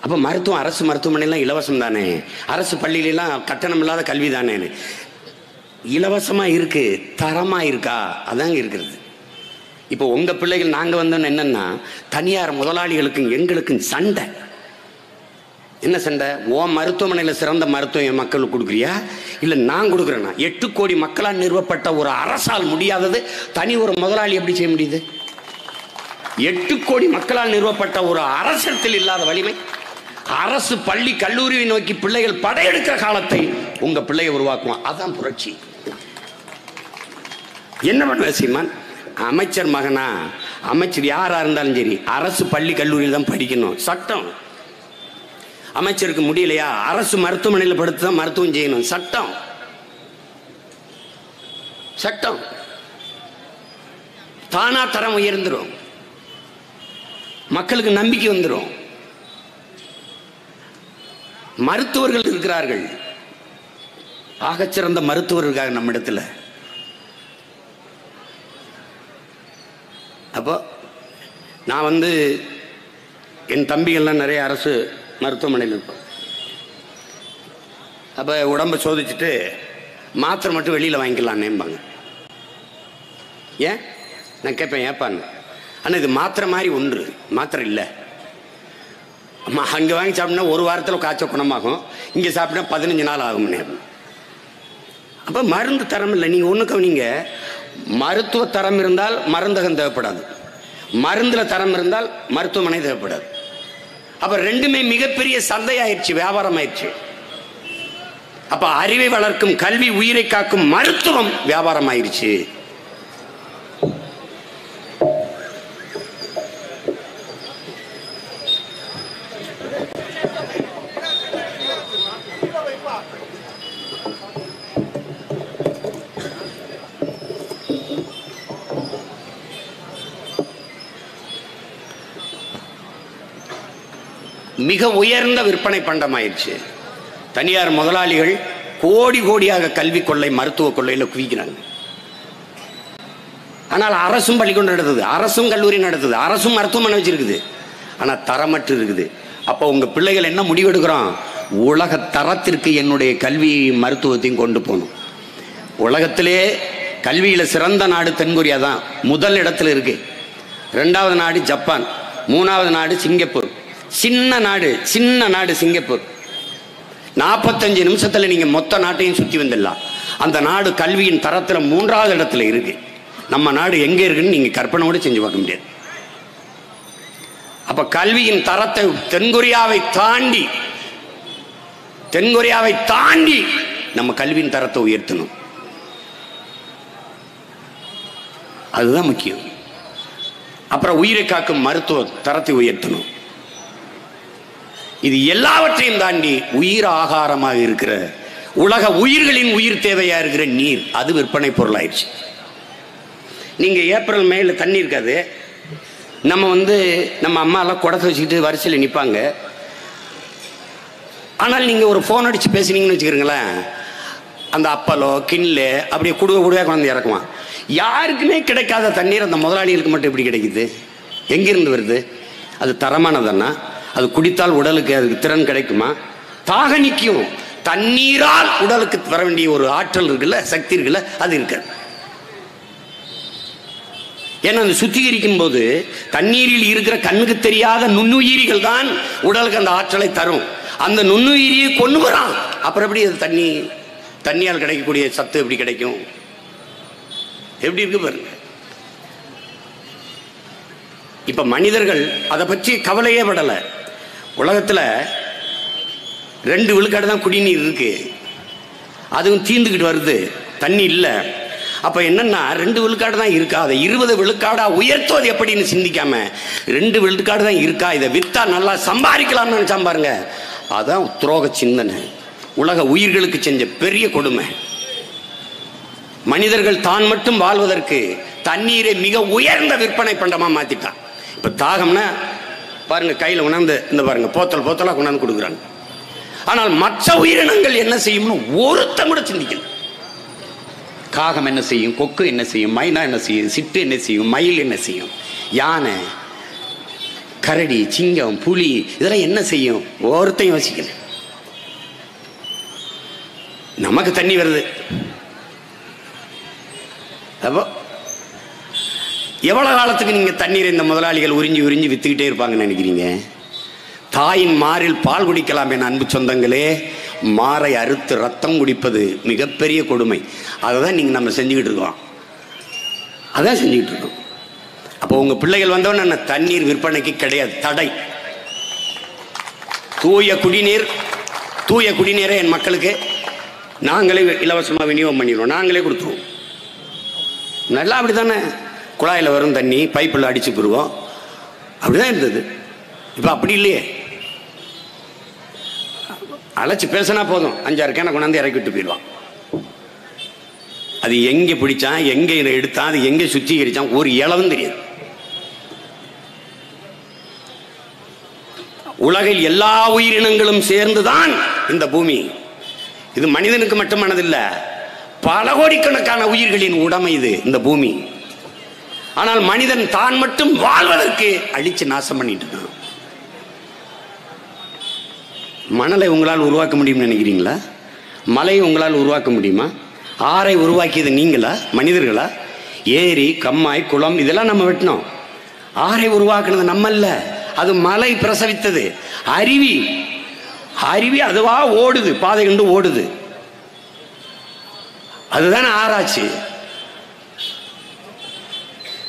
அப்ப மருத்துவம், அரசு மருத்துவமனைலாம் இலவசம் தானே, அரசு பள்ளியிலாம் கட்டணம் இல்லாத கல்வி தானே. இலவசமா இருக்கு, தரமா இருக்கா? அதாங்க இருக்கிறது. இப்போ உங்க பிள்ளைகள், நாங்க வந்தோன்னு என்னன்னா, தனியார் முதலாளிகளுக்கும் எங்களுக்கும் சண்டை. என்ன சண்டை? ஓ மருத்துவமனையில் சிறந்த மருத்துவம் மக்களுக்கு கொடுக்குறியா, இல்லை நான் கொடுக்குறேன்னா? 8 கோடி மக்களால் நிறுவப்பட்ட ஒரு அரசால் முடியாதது தனி ஒரு முதலாளி எப்படி செய்ய முடியுது? 8 கோடி மக்களால் நிறுவப்பட்ட ஒரு அரசத்தில் இல்லாத வலிமை. அரசு பள்ளி கல்லூரியை நோக்கி பிள்ளைகள் படையெடுக்கிற காலத்தை உங்க பிள்ளையை உருவாக்குவான். அதான் புரட்சி. என்ன பண்ண சீமான்? அமைச்சர் மகனா, அமைச்சர் யாரா இருந்தாலும் சரி அரசு பள்ளி கல்லூரியில் தான் படிக்கணும், சட்டம். அமைச்சருக்கு முடியலையா, அரசு மருத்துவமனையில் படுத்து தான் மருத்துவம் செய்யணும், சட்டம். சட்டம். தானா தரம் உயர்ந்துடும், மக்களுக்கு நம்பிக்கை வந்துடும். மருத்துவர்கள் இருக்கிறார்கள், ஆகச்சிறந்த மருத்துவர் இருக்காங்க நம்ம இடத்துல. அப்போ நான் என் தம்பிகள்லாம் நிறைய அரசு மருத்துவமனையில் இருப்போம். அப்போ உடம்பை சோதிச்சுட்டு மாத்திரை மட்டும் வெளியில் வாங்கிக்கலான்னேம்பாங்க. ஏன்? நான் கேட்பேன், ஏப்பான்னு. ஆனால் இது மாத்திரை மாதிரி ஒன்று, மாத்திரை இல்லை. அங்கே வாங்கி சாப்பிட்டா ஒரு வாரத்தில் காய்ச்சல் குணமாகும், இங்கே சாப்பிட்டா 15 நாள் ஆகும்னே. அப்போ மருந்து தரம் இல்லை. நீங்கள் ஒன்று கவனிங்க, மருத்துவ தரம் இருந்தால் மருந்தகம் தேவைப்படாது, மருந்தில் தரம் இருந்தால் மருத்துவமனை தேவைப்படாது. அப்போ ரெண்டுமே மிகப்பெரிய சந்தை ஆயிடுச்சு, வியாபாரம் ஆயிடுச்சு. அப்போ அறிவை வளர்க்கும் கல்வி, உயிரை காக்கும் மருத்துவம் வியாபாரம் ஆயிடுச்சு. மிக உயர்ந்த விற்பனை பண்டமாயிருச்சு. தனியார் முதலாளிகள் கோடி கோடியாக கல்வி கொள்ளை, மருத்துவ கொள்ளையில் குவிக்கிறாங்க. ஆனால் அரசும் பள்ளிக்கூடம் நடத்துது, அரசும் கல்லூரி நடத்துது, அரசும் மருத்துவமனை வச்சிருக்குது, ஆனால் தரமற்று இருக்குது. அப்போ உங்க பிள்ளைகள் என்ன முடிவெடுக்கிறோம்? உலக தரத்திற்கு என்னுடைய கல்வி மருத்துவத்தையும் கொண்டு போகணும். உலகத்திலே கல்வியில் சிறந்த நாடு தென்கொரியா தான், முதல் இடத்துல இருக்கு. 2வது நாடு ஜப்பான், 3வது நாடு சிங்கப்பூர். சின்ன நாடு சிங்கப்பூர். 45 நிமிஷத்துல நீங்க மொத்த நாட்டையும் சுத்தி வந்துடலாம். அந்த நாடு கல்வியின் தரத்துல 3வது இடத்துல இருக்கு. நம்ம நாடு எங்க இருக்குன்னு நீங்க கற்பனை கூட செஞ்சு பார்க்க முடியாது. அப்ப கல்வியின் தரத்தை தென்கொரியாவை தாண்டி நம்ம கல்வியின் தரத்தை உயர்த்தணும். அதுதான் முக்கியம். அப்புறம் உயிரை காக்கும் மருத்துவ தரத்தை உயர்த்தணும். இது எல்லாவற்றையும் தாண்டி உயிர் ஆகாரமாக இருக்கிற உலக உயிர்களின் உயிர் தேவையா இருக்கிற நீர், அது விற்பனை பொருளாயிருச்சு. நீங்க ஏப்ரல் மேல தண்ணி இருக்காது. நம்ம அம்மாலாம் குடத்தை வச்சுக்கிட்டு வரிசையில் நிற்பாங்க. ஆனால் நீங்கள் ஒரு ஃபோன் அடித்து பேசுனீங்கன்னு வச்சுக்கிறீங்களேன், அந்த அப்பலோ கிண்ணு அப்படியே குடுவையாக கொண்டு இறக்குவான். யாருக்குமே கிடைக்காத தண்ணீர் அந்த முதலாளிகளுக்கு மட்டும் எப்படி கிடைக்குது? எங்கிருந்து வருது? அது தரமானதுன்னா அது குடித்தால் உடலுக்கு அதுக்கு திறன் கிடைக்குமா? தாக நிற்கும். தண்ணீரால் உடலுக்கு வர வேண்டிய ஒரு ஆற்றல் இருக்குல்ல, சக்தி இருக்குல்ல, அது இருக்காது. ஏன்னா அந்த சுத்திகரிக்கும் போது தண்ணீரில் இருக்கிற கண்ணுக்கு தெரியாத நுண்ணுயிரிகள் தான் உடலுக்கு அந்த ஆற்றலை தரும். அந்த நுண்ணுயிரியை கொண்டு வரான். அப்புறம் எப்படி அது தண்ணியால் கிடைக்கக்கூடிய சத்து எப்படி கிடைக்கும்? எப்படி இருக்கு பாருங்க. இப்ப மனிதர்கள் அதை பற்றி கவலையே படலை. உலகத்துல 2 விழுக்காடு தான் குடிநீர் இருக்கு, அதுவும் தீர்ந்துக்கிட்டு வருது, தண்ணி இல்லை. அப்ப என்னன்னா 2 விழுக்காடு தான் இருக்கா, அதை 20 விழுக்காடா உயர்த்துவது எப்படின்னு சிந்திக்காம 2 விழுக்காடு தான் இருக்கா, இதை வித்தா நல்லா சம்பாதிக்கலாம்னு நினைச்சா பாருங்க. அதான் துரோக சிந்தனை, உலக உயிர்களுக்கு செஞ்ச பெரிய கொடுமை. மனிதர்கள் தான் மட்டும் வாழ்வதற்கு தண்ணீரை மிக உயர்ந்த விற்பனை பண்டமா மாத்திட்டான். இப்ப தாகம்னா பாருங்க, கையில உணர்ந்து இந்த பாருங்க போத்தலா கொண்டாந்து கொடுக்குறாங்க. ஆனால் மற்ற உயிரினங்கள் என்ன செய்யும்னு ஒருத்தன் கூட சிந்திக்கல. காகம் என்ன செய்யும், கொக்கு என்ன செய்யும், மைனா என்ன செய்யும், சிட்டு என்ன செய்யும், மயில் என்ன செய்யும், யானை, கரடி, சிங்கம், புலி இதெல்லாம் என்ன செய்யும்? ஒருத்தையும் யோசிக்கல. நமக்கு தண்ணி வருது. அப்போ எவ்வளவு காலத்துக்கு நீங்க தண்ணீரை இந்த முதலாளிகள் உறிஞ்சி வித்துக்கிட்டே இருப்பாங்கன்னு நினைக்கிறீங்க? தாயின் மாரில் பால் குடிக்கலாம் என் அன்பு சொந்தங்களே. மாரை அறுத்து ரத்தம் குடிப்பது மிகப்பெரிய கொடுமை. அதை தான் நீங்கள் நம்ம செஞ்சுக்கிட்டு இருக்கோம். அதான் செஞ்சுக்கிட்டு இருக்கோம். அப்போ உங்கள் பிள்ளைகள் வந்தவொடனே தண்ணீர் விற்பனைக்கு கிடையாது, தடை. தூய குடிநீரை என் மக்களுக்கு நாங்களே இலவசமாக விநியோகம் பண்ணிடுவோம், நாங்களே கொடுத்துருவோம். நல்லா அப்படி தானே, குழாயில் வரும் தண்ணி பைப்பில் அடிச்சு போடுவோம், அப்படிதான் இருந்தது. இப்போ அப்படி இல்லையே. அழைச்சி பேசினா போதும், 5-6 கேனை கொண்டாந்து இறக்கி விட்டு போயிடுவான். அது எங்கே பிடிச்சான், எங்கே எடுத்தான், அது எங்கே சுத்திகரிச்சான், ஒரு இளவும் தெரியாது. உலகில் எல்லா உயிரினங்களும் சேர்ந்துதான் இந்த பூமி. இது மனிதனுக்கு மட்டுமானதில்ல, பல கோடிக்கணக்கான உயிர்களின் உடைமை இது இந்த பூமி. ஆனால் மனிதன் தான் மட்டும் வாழ்வதற்கு அழிச்சு நாசம் பண்ணிட்டு இருக்கான். மணலை உங்களால் உருவாக்க முடியும்னு நினைக்கிறீங்களா? மலையை உங்களால் உருவாக்க முடியுமா? ஆறை உருவாக்கியது நீங்களா, மனிதர்களா? ஏரி, கம்மாய், குளம் இதெல்லாம் நம்ம வெட்டினோம். ஆறை உருவாக்குனது நம்ம இல்ல, அது மலை பிரசவித்தது. அருவி அதுவா ஓடுது, பாதை கண்டு ஓடுது, அதுதானே ஆராய்ச்சி.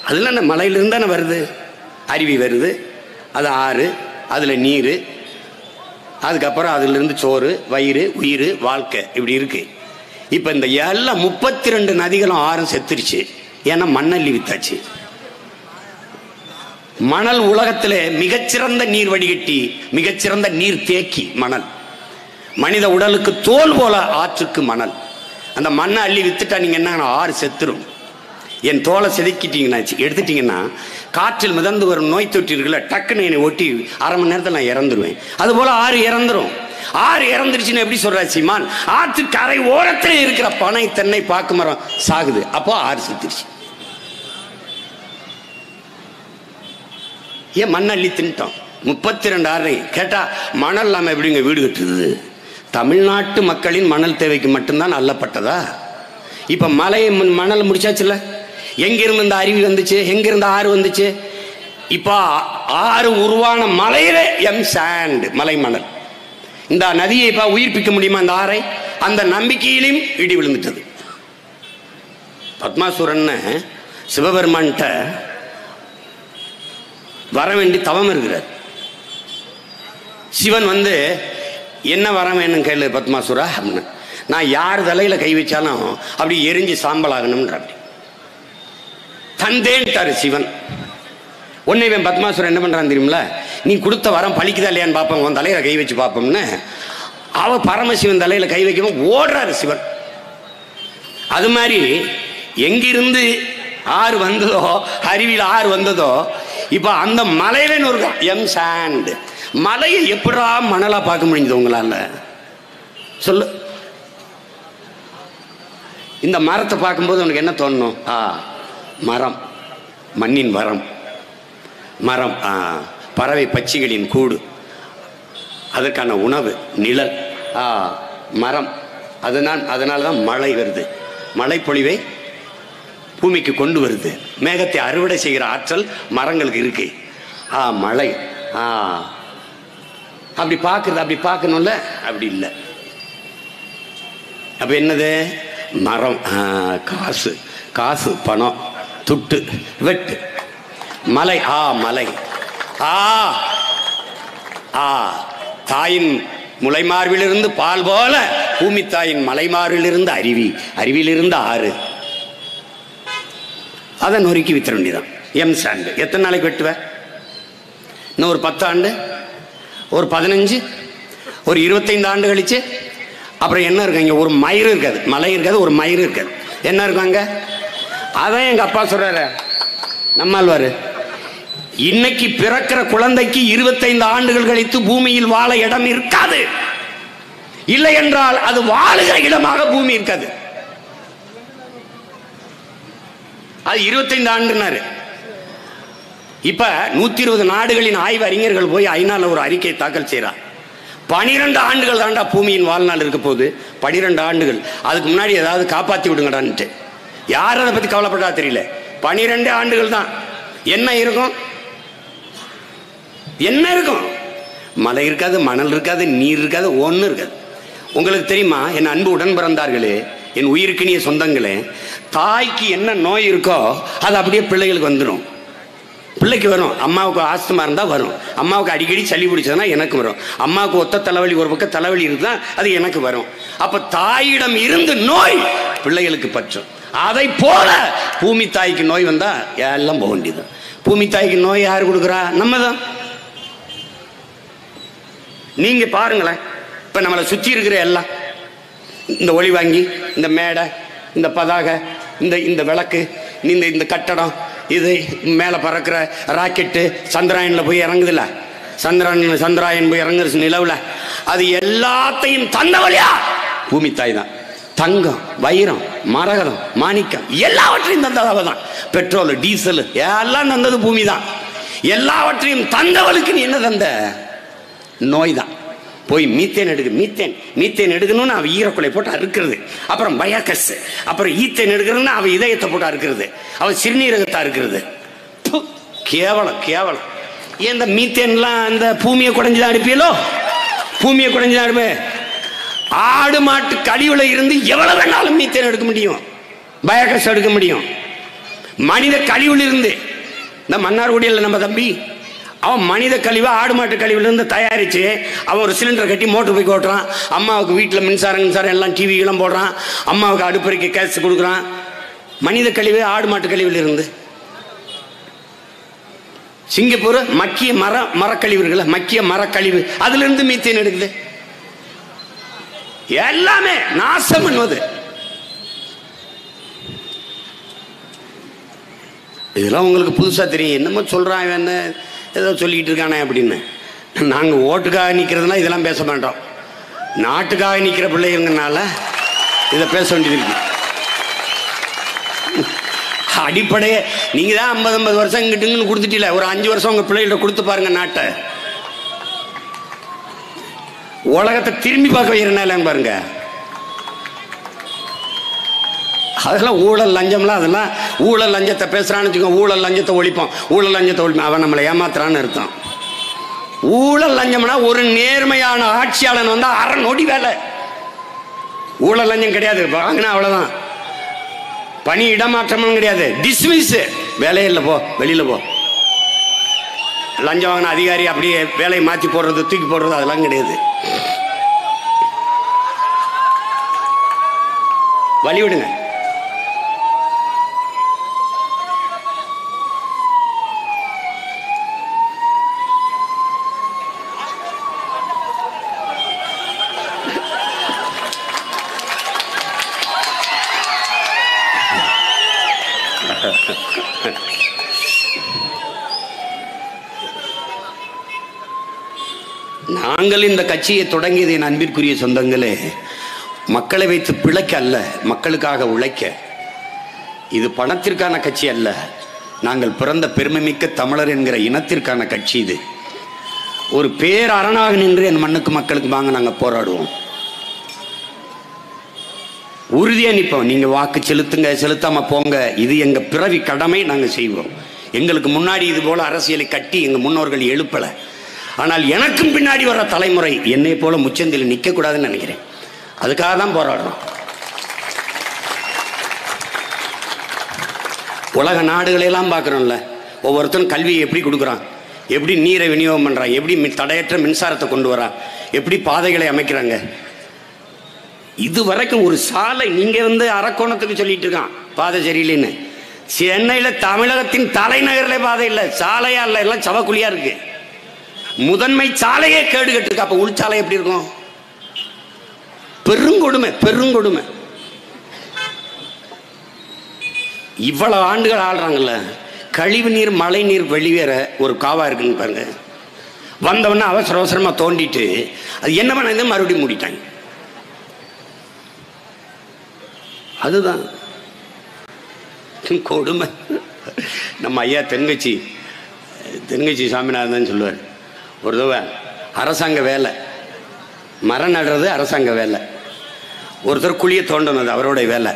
அதுல அந்த மலையிலிருந்து தானே வருது, அருவி வருது, அது ஆறு, அதுல நீர், அதுக்கப்புறம் அதுல இருந்து சோறு, வயிறு, உயிர், வாழ்க்கை, இப்படி இருக்கு. இப்ப இந்த எல்லாம் 32 நதிகளும் ஆறும் செத்துருச்சு. ஏன்னா மண்ணள்ளி வித்தாச்சு. மணல் உலகத்திலே மிகச்சிறந்த நீர் வடிகட்டி, மிகச்சிறந்த நீர் தேக்கி மணல். மனித உடலுக்கு தோல் போல ஆற்றுக்கு மணல். அந்த மண்ணை அள்ளி வித்துட்டா நீங்க என்ன, ஆறு செத்துரும். என் தோலை செதுக்கிட்டீங்கன்னா, எடுத்துட்டீங்கன்னா, காற்றில் மிதந்து வரும் நோய் தொற்று இருக்குல்ல, டக்குன்னு என்னை ஒட்டி அரை மணி நேரத்தில் நான் இறந்துருவேன். அது போல ஆறு இறந்துரும். ஆறு இறந்துருச்சுன்னு எப்படி சொல்றா சீமான்? ஆற்று கரை ஓரத்தில் இருக்கிற பனை, தென்னை, பாக்கு மரம் சாகுது, அப்போ ஆறு செத்துருச்சு. ஏன் மண் அள்ளி தின்ட்டோம்? 32 ஆறு கேட்டா மணல் இல்லாம எப்படிங்க வீடு கட்டுறது? தமிழ்நாட்டு மக்களின் மணல் தேவைக்கு மட்டும்தான் அள்ளப்பட்டதா? இப்ப மணல் முடிச்சாச்சுல்ல. எங்கிருந்து இந்த அருவி வந்துச்சு, எங்கிருந்து ஆறு வந்துச்சு? இப்ப ஆறு உருவான மலையில சாண்ட், மலை மணல். இந்த நதியை இப்ப உயிர்ப்பிக்க முடியுமா இந்த ஆறை? அந்த நம்பிக்கையிலும் இடி விழுந்துட்டது. பத்மாசுரன் சிவபெருமான்கிட்ட வர வேண்டி தவம் இருக்கிறார். சிவன் என்ன வர வேணும் கேளு பத்மாசுரா அப்படின்னு. நான் யார் தலையில கை வச்சாலும் அப்படி எரிஞ்சு சாம்பல் ஆகணும்ன்ற அப்படி தந்தேன்ட்டாரு சிவன். உன்னை இவன் பத்மாசுரன் என்ன பண்றான் தெரியுமில? நீ கொடுத்த வரம் பழிக்குதா இல்லையான்னு பார்ப்போம், உன் தலையில கை வச்சு பார்ப்போம்னு அவ பரமசிவன் தலையில கை வைக்கவும் ஓடுறாரு சிவன். அது மாதிரி எங்கிருந்து ஆறு வந்ததோ, அருவியில் ஆறு வந்ததோ, இப்ப அந்த மலையில ஒரு எம் சாண்ட் மலையை எப்படா மணலா பார்க்க முடிஞ்சது உங்களால சொல்லு? இந்த மரத்தை பார்க்கும்போது உனக்கு என்ன தோணும்? மரம், மண்ணின் வரம், மரம், பறவை பட்சிகளின் கூடு, அதற்கான உணவு நிழல், மரம். அதனால தான் மழை வருது. மழை பொழிவை பூமிக்கு கொண்டு வருது. மேகத்தை அறுவடை செய்கிற ஆற்றல் மரங்களுக்கு இருக்கு. மழை அப்படி பார்க்குறது, அப்படி பார்க்கணும்ல, அப்படி இல்லை. அப்ப என்னது? மரம், காசு, காசு, பணம், துட்டு, வெட்டு. மலை, மலை, தாயின் முளைமார்பிலிருந்து பால் போல பூமி தாயின் மலைமார்பிலிருந்து அருவி, அருவியிலிருந்து ஆறு. அதை நொறுக்கி வித்துற வேண்டியதான். எம் சாண்டு எத்தனை நாளைக்கு வெட்டுவ? இன்னும் ஒரு 10 ஆண்டு, ஒரு 15, ஒரு 25 ஆண்டு கழிச்சு அப்புறம் என்ன இருக்கு? இங்கே ஒரு மயிறு இருக்காது, மலை இருக்காது, ஒரு மயிறு இருக்காது. என்ன இருக்கும் அங்க? அதான் எங்க அப்பா சொல்றாரு, நம்மாழ்வாரு, இன்னைக்கு பிறக்கிற குழந்தைக்கு 25 ஆண்டுகள் கழித்து பூமியில் வாழ இடம் இருக்காது. இல்லை என்றால் அது வாழுகிற இடமாக பூமி இருக்காது. அது 25 ஆண்டுனாரு. இப்ப 120 நாடுகளின் ஆய்வு அறிஞர்கள் போய் ஐநால ஒரு அறிக்கையை தாக்கல் செய்யறார். 12 ஆண்டுகள் தாண்டா பூமியின் வாழ்நாள் இருக்க போகுது. 12 ஆண்டுகள். அதுக்கு முன்னாடி ஏதாவது காப்பாத்தி விடுங்கடான்ட்டு. யார் அதை பத்தி கவலைப்பட்டா தெரியல. 12 ஆண்டுகள் தான். என்ன இருக்கும்? என்ன இருக்கும்? மலை இருக்காது, மணல் இருக்காது, நீர் இருக்காது, ஒண்ணு இருக்காது. உங்களுக்கு தெரியுமா, என் அன்பு உடன் பிறந்தார்களே, என் உயிருக்கினிய சொந்தங்களே, தாய்க்கு என்ன நோய் இருக்கோ அது அப்படியே பிள்ளைகளுக்கு வந்துடும். பிள்ளைக்கு வரும். அம்மாவுக்கு ஆஸ்துமா இருந்தால் வரும், அம்மாவுக்கு அடிக்கடி சளி பிடிச்சதுன்னா எனக்கு வரும், அம்மாவுக்கு ஒத்த தலைவலி, ஒரு பக்கம் தலைவலி இருக்குதான் அது எனக்கு வரும். அப்ப தாயிடம் இருந்து நோய் பிள்ளைகளுக்கு பற்றும். அதை போல பூமி தாய்க்கு நோய் வந்தா எல்லாம் போக வேண்டியது. பூமி தாய்க்கு நோய் யார் கொடுக்குறா? நம்ம தான். நீங்க பாருங்களேன், இப்ப நம்மளை சுற்றி இருக்கிற எல்லாம், இந்த ஒளி வாங்கி, இந்த மேடை, இந்த பதாகை, இந்த விளக்கு, இந்த கட்டடம், இது மேலே பறக்கிற ராக்கெட்டு, சந்திராயனில் போய் இறங்குதுல்ல, சந்திராயன் போய் இறங்குற நிலவுல, அது எல்லாத்தையும் தந்தவழியா பூமி தாய் தான். தங்கம், வைரம், மரகதம், மாணிக்கம் எல்லாவற்றையும் தந்தவ தான். பெட்ரோல், டீசல் எல்லாம் தந்தது பூமி தான். எல்லாவற்றையும் தந்தவளுக்கு நீ என்ன தந்த? நோய் தான். போய் மீத்தேன் எடுக்கு. மீத்தேன் எடுக்கணும்னு அவ ஈரக்குலை போட்டு அறுக்கிறது. அப்புறம் பயாக்கஸ், அப்புறம் ஈத்தேன் எடுக்கிறதுன்னு அவ இதயத்தை போட்டு அறுக்கிறது, அவ சிறுநீரகத்தை அறுக்கிறது. கேவலம், கேவலம். ஏன் இந்த மீத்தேன்லாம் அந்த பூமியை குறைஞ்சுதான் அனுப்பியலோ? பூமியை குறைஞ்சுதான் அனுப்ப. ஆடு மாட்டு கழிவுல இருந்து எவ்வளவு வேணாலும் மீத்தேன் எடுக்க முடியும், பயாக்கஸ் எடுக்க முடியும். மனித கழிவுல இருந்து, இந்த மன்னார்குடியில் நம்ம தம்பி, அவன் மனித கழிவு ஆடு மாட்டு கழிவுலேருந்து தயாரித்து அவன் ஒரு சிலிண்டரை கட்டி மோட்டர் போய் ஓட்டுறான். அம்மாவுக்கு வீட்டில் மின்சாரம் எல்லாம் டிவிகளும் போடுறான். அம்மாவுக்கு அடுப்பறைக்கு கேஸ் கொடுக்குறான். மனித கழிவு ஆடு மாட்டு கழிவுல இருந்து. சிங்கப்பூர் மக்கிய மரக்கழிவு இருக்குல்ல, மக்கிய மரக்கழிவு, அதுல இருந்து மீத்தேன் எடுக்குது. எல்லாமே நாசம் பண்ணுவது. இதெல்லாம் உங்களுக்கு புதுசா தெரியும். என்னமோ சொல்றான், என்ன ஏதோ சொல்லிக்கிட்டு இருக்கானே அப்படின்னு. நாங்கள் ஓட்டுக்காக நிற்கிறதுனா இதெல்லாம் பேச மாட்டோம். நாட்டுக்காக நிற்கிற பிள்ளைங்கனால இதை பேச வேண்டியது இருக்கு. அடிப்படையே நீங்கள் தான் 50-50 வருஷம் இங்கிட்டுன்னு கொடுத்துட்டீல, ஒரு 5 வருஷம் உங்கள் பிள்ளைகிட்ட கொடுத்து பாருங்க நாட்டை. உலகத்தை திரும்பி பார்க்க வைக்கிறனாலன்னு பாருங்க. அதெல்லாம் ஊழல் லஞ்சம்லாம், அதெல்லாம் ஊழல் லஞ்சத்தை பேசுறான்னு வச்சுக்கோங்க. ஊழல் லஞ்சத்தை ஒழிப்போம், ஊழல் லஞ்சத்தை ஒழிப்போம். அவன் நம்மளை ஏமாத்துறான்னு அர்த்தம். ஊழல் லஞ்சம்னா ஒரு நேர்மையான ஆட்சியாளன் வந்தா அரை நொடி வேலை. ஊழல் லஞ்சம் கிடையாது, வாங்கினா அவ்வளவுதான். பணி இடமாற்றமும் கிடையாது, டிஸ்மிஸ், வேலையில்லை, போ வெளியில போ. லஞ்சம் வாங்கின அதிகாரி அப்படியே வேலையை மாற்றி போடுறது, தூக்கி போடுறது, அதெல்லாம் கிடையாது. வழி விடுங்க. நாங்கள் இந்த கட்சியை தொடங்கியது என் அன்பிற்குரிய சொந்தங்களே மக்களை வைத்து பிழைக்க அல்ல, மக்களுக்காக உழைக்க. இது பணத்திற்கான கட்சி அல்ல. நாங்கள் பிறந்த பெருமைமிக்க தமிழர் என்கிற இனத்திற்கான கட்சி. இது ஒரு பேரரணாக நின்று என் மண்ணுக்கு மக்களுக்கு வாங்க நாங்கள் போராடுவோம், உறுதியா நிற்போம். நீங்க வாக்கு செலுத்துங்க, செலுத்தாம போங்க, இது எங்க பிறவி கடமை, நாங்கள் செய்வோம். எங்களுக்கு முன்னாடி இது போல அரசியலை கட்டி எங்க முன்னோர்கள் எழுப்பல. ஆனால் எனக்கும் பின்னாடி வர தலைமுறை என்னை போல முச்சந்தில் நிற்க கூடாதுன்னு நினைக்கிறேன். அதுக்காக தான் போராடுறோம். உலக நாடுகளெல்லாம் பார்க்குறோம்ல, ஒவ்வொருத்தரும் கல்வியை எப்படி கொடுக்குறான், எப்படி நீரை விநியோகம் பண்ணுறான், எப்படி தடையற்ற மின்சாரத்தை கொண்டு வரான், எப்படி பாதைகளை அமைக்கிறாங்க. இது வரைக்கும் ஒரு சாலை நீங்க அரக்கோணத்துக்கு சொல்லிட்டு இருக்கான் பாதை சரியில்லைன்னு. சென்னையில் தமிழகத்தின் தலைநகரில் பாதை இல்லை, சாலையா இல்லை, எல்லாம் சவக்குழியா இருக்கு. முதன்மை சாலையே கேடு கட்டிருக்கு. அப்ப உள்சாலை எப்படி இருக்கும்? பெருங்கொடுமை, பெருங்கொடுமை. இவ்வளவு ஆண்டுகள் ஆள்றாங்கல்ல, கழிவு நீர் மழை நீர் வெளியேற ஒரு காவா இருக்குன்னு பாருங்க. வந்தவொடனே அவசர அவசரமா தோண்டிட்டு அது என்ன பண்ண மறுபடியும் மூடிட்டாங்க. அதுதான் கொடுமை. நம்ம ஐயா தென்கட்சி சாமிநாதன் சொல்லுவார், ஒரு தடவை அரசாங்க வேலை, மரம் நடுறது அரசாங்க வேலை, ஒருத்தர் குழியை தோண்டனது அவருடைய வேலை,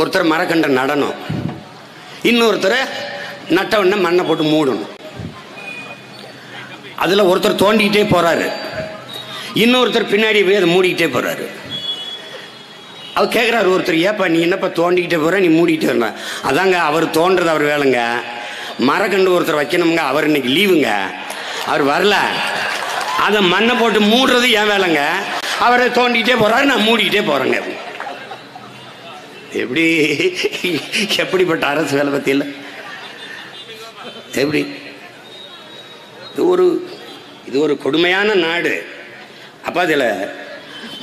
ஒருத்தர் மரக்கண்டை நடணும், இன்னொருத்தர் நட்டவொடனே மண்ணை போட்டு மூடணும். அதில் ஒருத்தர் தோண்டிக்கிட்டே போறாரு, இன்னொருத்தர் பின்னாடி போய் அதை மூடிக்கிட்டே போறாரு. அவர் கேட்குறாரு ஒருத்தர், ஏப்பா நீ என்னப்பா தோண்டிக்கிட்டே போற, நீ மூடிக்கிட்டே வரல? அதாங்க அவர் தோன்றது அவர் வேலைங்க, மரக்கண்டு ஒருத்தர் வைக்கணுங்க, அவர் இன்னைக்கு லீவுங்க, அவர் வரல, அதை மண்ணை போட்டு மூடுறது என் வேலைங்க, அவரை தோண்டிக்கிட்டே போறாரு, நான் மூடிக்கிட்டே போறேங்க. எப்படி எப்படிப்பட்ட அரசு வேலை பத்தி இல்லை? எப்படி இது ஒரு கொடுமையான நாடு. அப்ப அதில்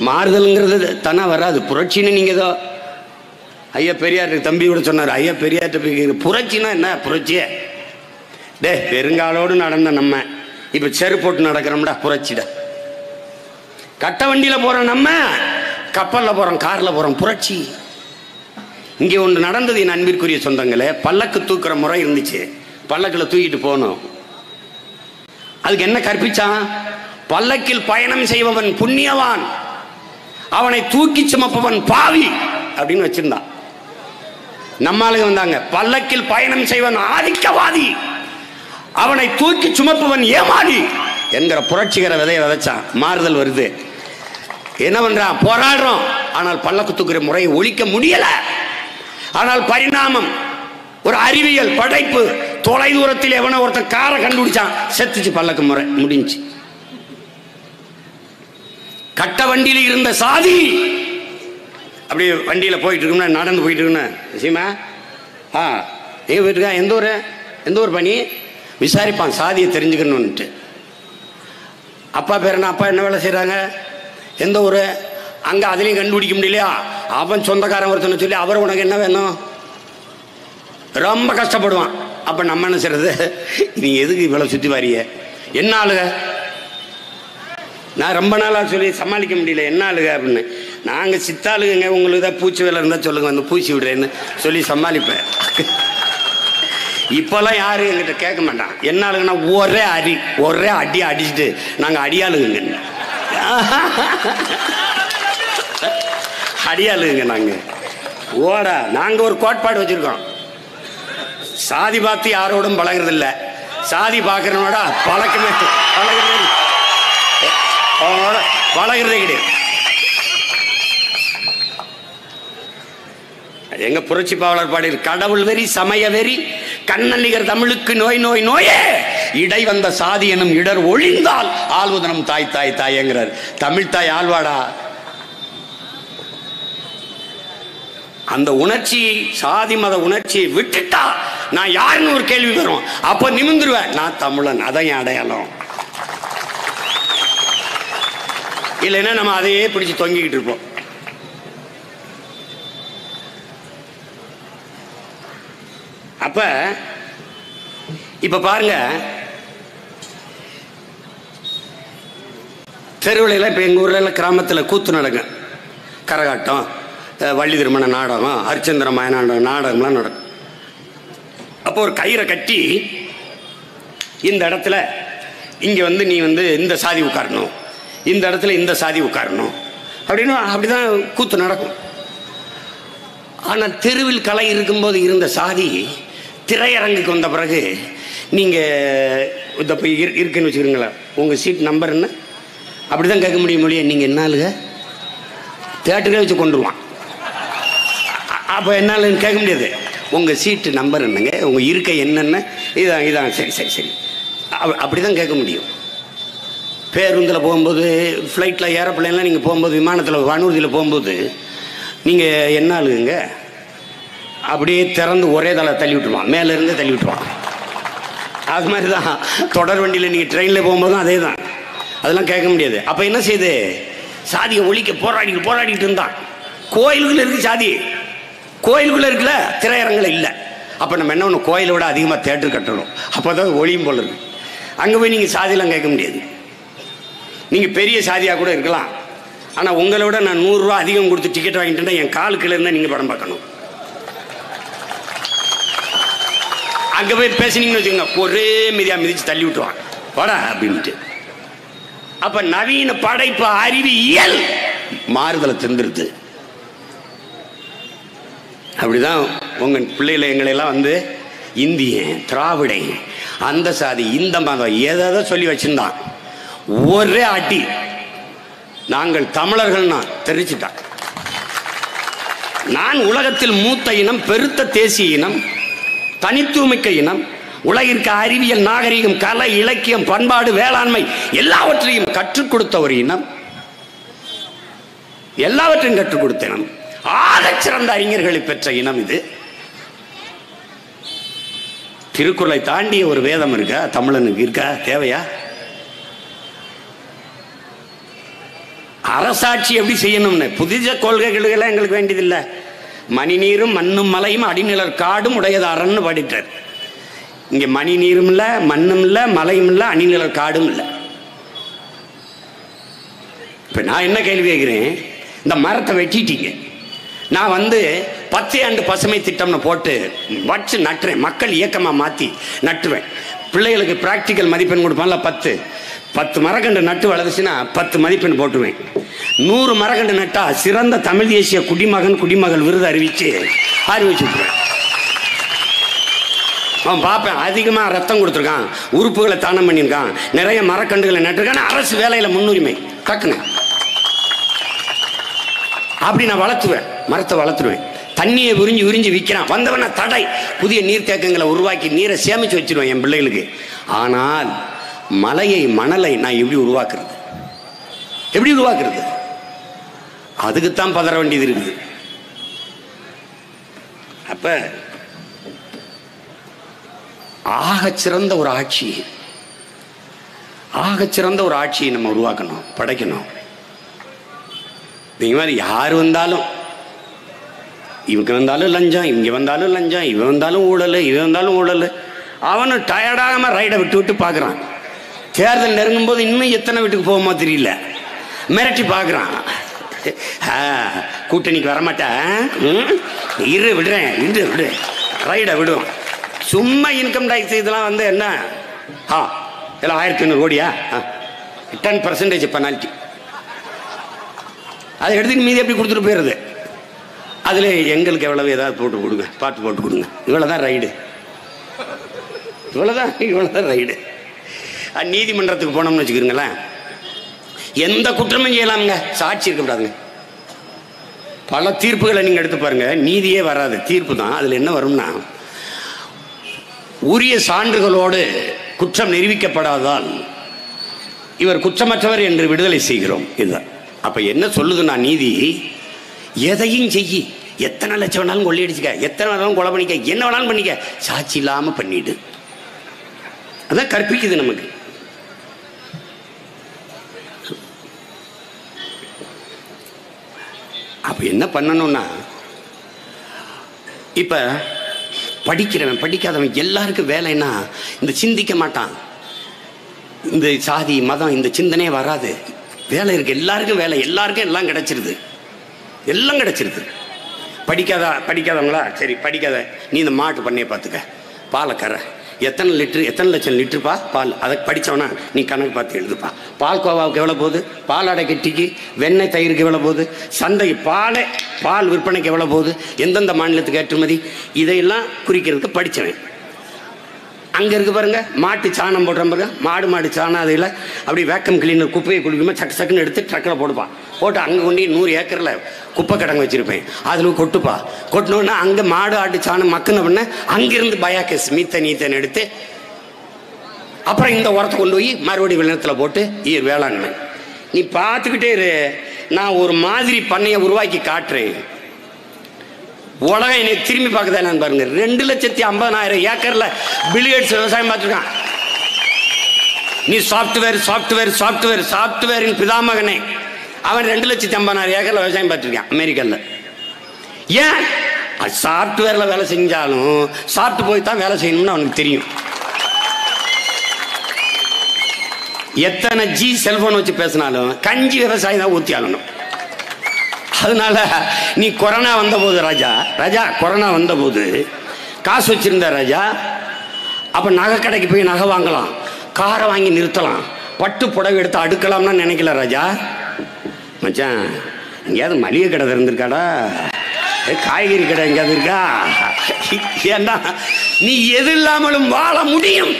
மாறுதல்ங்கிறது தானே வராது. புரட்சின்னு நீங்க ஏதோ ஐயா பெரியார் தம்பி கூட சொன்னார், ஐயா பெரியார்ட்ட புரட்சினா என்ன? புரட்சியே பெருங்காலோடு நடந்த நம்ம இப்ப செரு போட்டு நடக்கிறோம்டா, புரட்சிட. கட்ட வண்டியில போறோம், நம்ம கப்பல்ல போறோம், கார்ல போறோம், புரட்சி. இங்கே ஒன்று நடந்தது என் அன்பிற்குரிய சொந்தங்களே. பல்லக்கு தூக்குற முறை இருந்துச்சு, பல்லக்கில் தூக்கிட்டு போகணும். அதுக்கு என்ன கற்பிச்சான்? பல்லக்கில் பயணம் செய்பவன் புண்ணியவான், அவனை தூக்கி சுமப்பவன் பாவி அப்படின்னு வச்சிருந்தான். நம்மளுக்கு வந்தாங்க, பல்லக்கில் பயணம் செய்வன் ஆதிக்கவாதி, அவனை தூக்கி சுமப்பவன் ஏமாளி என்கிற புரட்சிகர விதையை விதைச்சான். மாறுதல் வருது. என்ன பண்றான்? போராடுறோம், ஆனால் பல்லக்கு தூக்குற முறையை ஒழிக்க முடியல. ஆனால் பரிணாமம், ஒரு அறிவியல் படைப்பு, தொலை தூரத்தில் எவனோ ஒருத்தன் காரை கண்டுபிடிச்சான், செத்துச்சு பல்லக்கு முறை, முடிஞ்சு. கட்ட வண்டியில் இருந்த சாதி அப்படி வண்டியில் போயிட்டு இருக்குன்னா, நடந்து போயிட்டு இருக்குன்னா, சீமா எங்க போயிட்டு இருக்கா, எந்த ஊர் பணி விசாரிப்பான், சாதியை தெரிஞ்சுக்கணும்னுட்டு. அப்பா பேர் என்ன, அப்பா என்ன வேலை செய்கிறாங்க, எந்த ஊர், அங்கே அதுலேயும் கண்டுபிடிக்க முடியலையா, அவன் சொந்தக்காரன் ஒருத்தனை சொல்லி அவர் உனக்கு என்ன வேணும், ரொம்ப கஷ்டப்படுவான். அப்போ நம்ம என்ன செய்யறது, நீ எதுக்கு இவ்வளோ சுற்றி வாரிய, என்ன ஆளுக, நான் ரொம்ப நாளாக சொல்லி சமாளிக்க முடியல, என்ன ஆளுக அப்படின்னு. நாங்கள் சித்தாளுங்க, உங்களுக்கு தான் பூச்சி வேலை இருந்தால் சொல்லுங்க, வந்து பூச்சி விடுறேன்னு சொல்லி சமாளிப்பேன். இப்போல்லாம் யாரும் எங்கிட்ட கேட்க மாட்டான். என்ன ஆளுங்கன்னா ஒரே அடி அடிச்சுட்டு நாங்கள் அடியாளுங்க, அடியாளுங்க. நாங்கள் ஒரு கோட்பாடு வச்சிருக்கோம், சாதி பார்த்து யாரோடும் பழகிறது இல்லை, சாதி பார்க்கறனோட பழகிறதே கிடையாது. எங்க புரட்சி பாவலர் பாடி, கடவுள் வெறி சமய வெறி கண்ணல்லிகர் தமிழுக்கு நோய் நோய் நோயே, இடை வந்த சாதி எனும் இடர் ஒழிந்தால் ஆள்வதனம் தாய் தாய் தாயங்கிறார். தமிழ் தாய் ஆழ்வாடா. அந்த உணர்ச்சி, சாதி மத உணர்ச்சியை விட்டுட்டா நான் யாருன்னு ஒரு கேள்வி வரும், அப்ப நிமிந்துருவேன், நான் தமிழன், அதான் என் அடையாளம். இல்லைன்னா நம்ம அதையே பிடிச்சி தொங்கிக்கிட்டு இருப்போம். அப்ப இப்ப பாருங்க, தெருவில் இப்போ எங்கள் ஊரில் கிராமத்தில் கூத்து நடக்கும், கரகாட்டம், வள்ளி திருமண நாடகம், ஹரிச்சந்திர மயநாடகம், நாடகம்லாம் நடக்கும். அப்போ ஒரு கயிறை கட்டி இந்த இடத்துல இங்கே வந்து நீ வந்து இந்த சாதி உட்காரணும், இந்த இடத்துல இந்த சாதி உட்காரணும் அப்படின்னு அப்படிதான் கூத்து நடக்கும். ஆனால் தெருவில் கலை இருக்கும்போது இருந்த சாதி திரையரங்குக்கு வந்த பிறகு நீங்கள் இந்த போய் இருக்குன்னு வச்சுக்கிறீங்களா, உங்கள் சீட் நம்பர் என்ன அப்படி தான் கேட்க முடியும் மொழியை. நீங்கள் என்னாலுங்க தேட்டரே வச்சு கொண்டுருவான். அப்போ என்னாலுன்னு கேட்க முடியாது. உங்கள் சீட்டு நம்பர் என்னங்க, உங்கள் இருக்கை என்னென்ன, இதான் இதான் சரி சரி சரி அப்படி தான் கேட்க முடியும். பேருந்தில் போகும்போது, ஃப்ளைட்டில் ஏரோப்ளைன்லாம் நீங்கள் போகும்போது, விமானத்தில் வானூர்தியில் போகும்போது நீங்கள் என்னாலுங்க அப்படியே திறந்து ஒரே தலை தள்ளி விட்டுருவான், மேலேருந்து தள்ளி விட்டுருவான். அது மாதிரி தான் தொடர் வண்டியில் நீங்கள் ட்ரெயினில் போகும்போதும் அதே தான், அதெல்லாம் கேட்க முடியாது. அப்போ என்ன செய்யுது, சாதியை ஒழிக்க போராடிக்கிட்டு இருந்தான். கோயிலுக்குள்ளே இருக்குது சாதி, கோயிலுக்குள்ளே இருக்குல்ல, திரையரங்கில் இல்லை. அப்போ நம்ம என்ன ஒன்று, கோயிலை விட அதிகமாக தேட்டர் கட்டணும், அப்போ தான் ஒளியும் போல இருக்கு. அங்கே போய் நீங்கள் சாதியெல்லாம் கேட்க முடியாது. நீங்கள் பெரிய சாதியாக கூட இருக்கலாம், ஆனால் உங்களை விட நான் 100 ரூபா அதிகம் கொடுத்து டிக்கெட் வாங்கிட்டேன்னா என் காலுக்குள்ள இருந்தால் நீங்கள் படம் பார்க்கணும். அங்கே போய் பேசினீங்கன்னு வச்சுக்கோங்க, ஒரே மீதியாக மிதித்து தள்ளி விட்டுருவான் வாடா அப்படின்ட்டு. அப்ப நவீன படைப்பு அறிவியல் மாறுதலை தந்துருது. அப்படிதான் உங்க பிள்ளைகளை எங்களை எல்லாம் வந்து இந்திய திராவிட அந்த சாதி இந்த மதம் ஏதாவது சொல்லி வச்சிருந்தான், ஒரே அடி நாங்கள் தமிழர்கள் தெரிஞ்சுட்டான். நான் உலகத்தில் மூத்த இனம், பெருத்த தேசிய இனம், தனித்துவமிக்க இனம், உலகிற்கு அறிவியல், நாகரிகம், கலை, இலக்கியம், பண்பாடு, வேளாண்மை எல்லாவற்றையும் கற்றுக் கொடுத்த ஒரு இனம், எல்லாவற்றையும் கற்றுக் கொடுத்த இனம், ஆகச் சிறந்த அறிஞர்களை பெற்ற இனம் இது. திருக்குறளை தாண்டிய ஒரு வேதம் இருக்கா தமிழனுக்கு? இருக்கா? தேவையா? அரசாட்சி எப்படி செய்யணும்னு புதிய கொள்கைகள் எங்களுக்கு வேண்டியதில்லை. மணி நீரும் மண்ணும் மலையும் அடிநிலர் காடும் உடையது அறன்னு பாடிட்டார். இங்க மணி நீரும் இல்ல, மண்ணும் இல்ல, மலையும் இல்ல, அணிநிலர் காடும் இல்ல. இப்ப நான் என்ன கேள்வி கேட்கிறேன், இந்த மரத்தை வெட்டிட்டீங்க, நான் வந்து 10 ஆண்டு பசுமை திட்டம்னு போட்டு வச்சு நட்டுறேன், மக்கள் இயக்கமா மாத்தி நட்டுவேன், பிள்ளைகளுக்கு பிராக்டிக்கல் மதிப்பெண் கொடுப்பான்ல, 10 மரக்கண்டு நட்டு வளர்ந்துச்சுன்னா 10 மதிப்பெண் போட்டுருவேன். 100 மரக்கண்டு நட்டா சிறந்த தமிழ் தேசிய குடிமகள் விருது அறிவிச்சு விட்டுருவேன். அவன் பார்ப்பேன், அதிகமாக ரத்தம் கொடுத்துருக்கான், உறுப்புகளை தானம் பண்ணியிருக்கான், நிறைய மரக்கண்டுகளை நட்டுருக்கான், அரசு வேலையில் முன்னுரிமை டக்குன்னு அப்படி நான் வளர்த்துவேன், மரத்தை வளர்த்துருவேன். தண்ணியை உறிஞ்சி விற்கிறான், வந்தவன தடை, புதிய நீர்த்தேக்கங்களை உருவாக்கி நீரை சேமித்து வச்சிருவேன் என் பிள்ளைகளுக்கு. ஆனால் மலையை மணலை நான் எப்படி உருவாக்குறது? அதுக்குத்தான் பதற வேண்டியது இருக்குது. அப்ப ஆகச்சிறந்த ஒரு ஆட்சியை நம்ம உருவாக்கணும், படைக்கணும். இந்த மாதிரி யார் வந்தாலும், இவங்க வந்தாலும் லஞ்சம், இங்க வந்தாலும் லஞ்சம், இவன் வந்தாலும் ஊழல், அவனும் டயர்டாகாம ரைடை விட்டு பார்க்குறான். தேர்தல் நெருங்கும் போது இன்னும் எத்தனை வீட்டுக்கு போகுமோ தெரியல, மிரட்டி பார்க்குறான். கூட்டணிக்கு வரமாட்டேன், விடு ரைடை விடும். சும்மா இன்கம் டேக்ஸ் இதெல்லாம் வந்து என்ன, எல்லாம் 1500 கோடியா, 10% பெனால்ட்டி, அதை எடுத்துட்டு மீதி எப்படி கொடுத்துட்டு போயிடுறது. அதில் எங்களுக்கு எவ்வளவு ஏதாவது பார்த்து போட்டு கொடுங்க, இவ்வளோதான் ரைடு. நீதிமன்றத்துக்கு போனோம்னு வச்சுக்கிறீங்களேன், எந்த குற்றமும் செய்யலாமுங்க, சாட்சி இருக்கக்கூடாதுங்க. பல தீர்ப்புகளை நீங்கள் எடுத்து பாருங்க, நீதியே வராது, தீர்ப்பு தான். அதில் என்ன வரும்னா, உரிய சான்றுகளோடு குற்றம் நிரூபிக்கப்படாதால் இவர் குற்றமற்றவர் என்று விடுதலை செய்கிறோம். இதுதான். அப்ப என்ன சொல்லுதுன்னா, நீதி எதையும் செய்யி, எத்தனை லட்சம் வேணாலும் கொள்ளையடிச்சுக்க, எத்தனை வேணாலும் கொலை பண்ணிக்க, என்ன வேணாலும் பண்ணிக்க, சாட்சி இல்லாம பண்ணிடு. அதான் கற்பிக்குது நமக்கு. அப்ப என்ன பண்ணணும்னா, இப்ப படிக்கிறவன் படிக்காதவன் எல்லாருக்கும் வேலைன்னா இந்த சிந்திக்க மாட்டான். இந்த சாதி மதம் இந்த சிந்தனையே வராது. வேலை இருக்கு, எல்லாருக்கும் வேலை, எல்லாருக்கும் எல்லாம் கிடைச்சிருது, எல்லாம் கிடைச்சிருது. படிக்காதவங்களா சரி படிக்காத, நீ இந்த மாட்டு பண்ணையை பார்த்துக்க, பாலை கரை, எத்தனை லட்சம் லிட்டருப்பா பால், அதை படித்தவனா நீ கணக்கு பார்த்து எழுதுப்பா. பால் கோவாவுக்கு எவ்வளோ போகுது, பாலாடை கெட்டிக்கு, வெண்ணெய் தயிருக்கு எவ்வளோ போகுது, சந்தை பால் விற்பனைக்கு எவ்வளோ போகுது, எந்தெந்த மாநிலத்துக்கு ஏற்றுமதி, இதையெல்லாம் குறிக்கிறதுக்கு படித்தவன். அங்கே இருக்கு பாருங்க, மாட்டு சாணம் போடுறோம் பாருங்க, மாடு சாணம் அதில் அப்படி வேக்கம் கிளீனர் குப்பையை குளிக்கும்போது சக்கு சக்குன்னு எடுத்து ட்ரக்கில் போடுப்பான். போட்டு அங்கே கொண்டு 100 ஏக்கரில் குப்பை கிடங்கு வச்சுருப்பேன், அதில் கொட்டுப்பா. கொட்டினோன்னா அங்கே மாடு ஆட்டு சாணம் மக்குன பண்ண அங்கேருந்து பயாகேஸ் மீத்தன் எடுத்து அப்புறம் இந்த உரத்தை கொண்டு போய் மறுபடியும் வெள்ளத்தில் போட்டு வேளாண்மை. நீ பார்த்துக்கிட்டே இரு, நான் ஒரு மாதிரி பண்ணையை உருவாக்கி காட்டுறேன். உலகம் என்னை திரும்பி பார்க்குதான் பாருங்க. 2,50,000 ஏக்கர்ல பில்கேட்ஸ் விவசாயம் பார்த்துருக்கான். நீ சாப்ட்வேரின் பிதாமகனே, அவன் 2,50,000 ஏக்கர்ல விவசாயம் பார்த்துருக்கான் அமெரிக்காவில். ஏன் சாப்ட்வேர்ல வேலை செஞ்சாலும் சாப்பிட்டு போய் தான் வேலை செய்யணும்னு அவனுக்கு தெரியும். எத்தனை ஜி செல்போன் வச்சு பேசினாலும் கஞ்சி விவசாயம் தான் ஊற்றி ஆகணும். அதனால நீ கொரோனா வந்த போது ராஜா கொரோனா வந்த போது காசு வச்சிருந்த ராஜா, அப்ப நகை கடைக்கு போய் நகை வாங்கலாம், காரை வாங்கி நிறுத்தலாம், பட்டு புடவை எடுத்து அடுக்கலாம்னா நினைக்கல ராஜா. மச்சான் எங்கேயாவது மளிகை கடை இருந்திருக்காடா, காய்கறி கடை எங்கேயாவது இருக்கா? ஏன்னா நீ எது இல்லாமலும் வாழ முடியும்,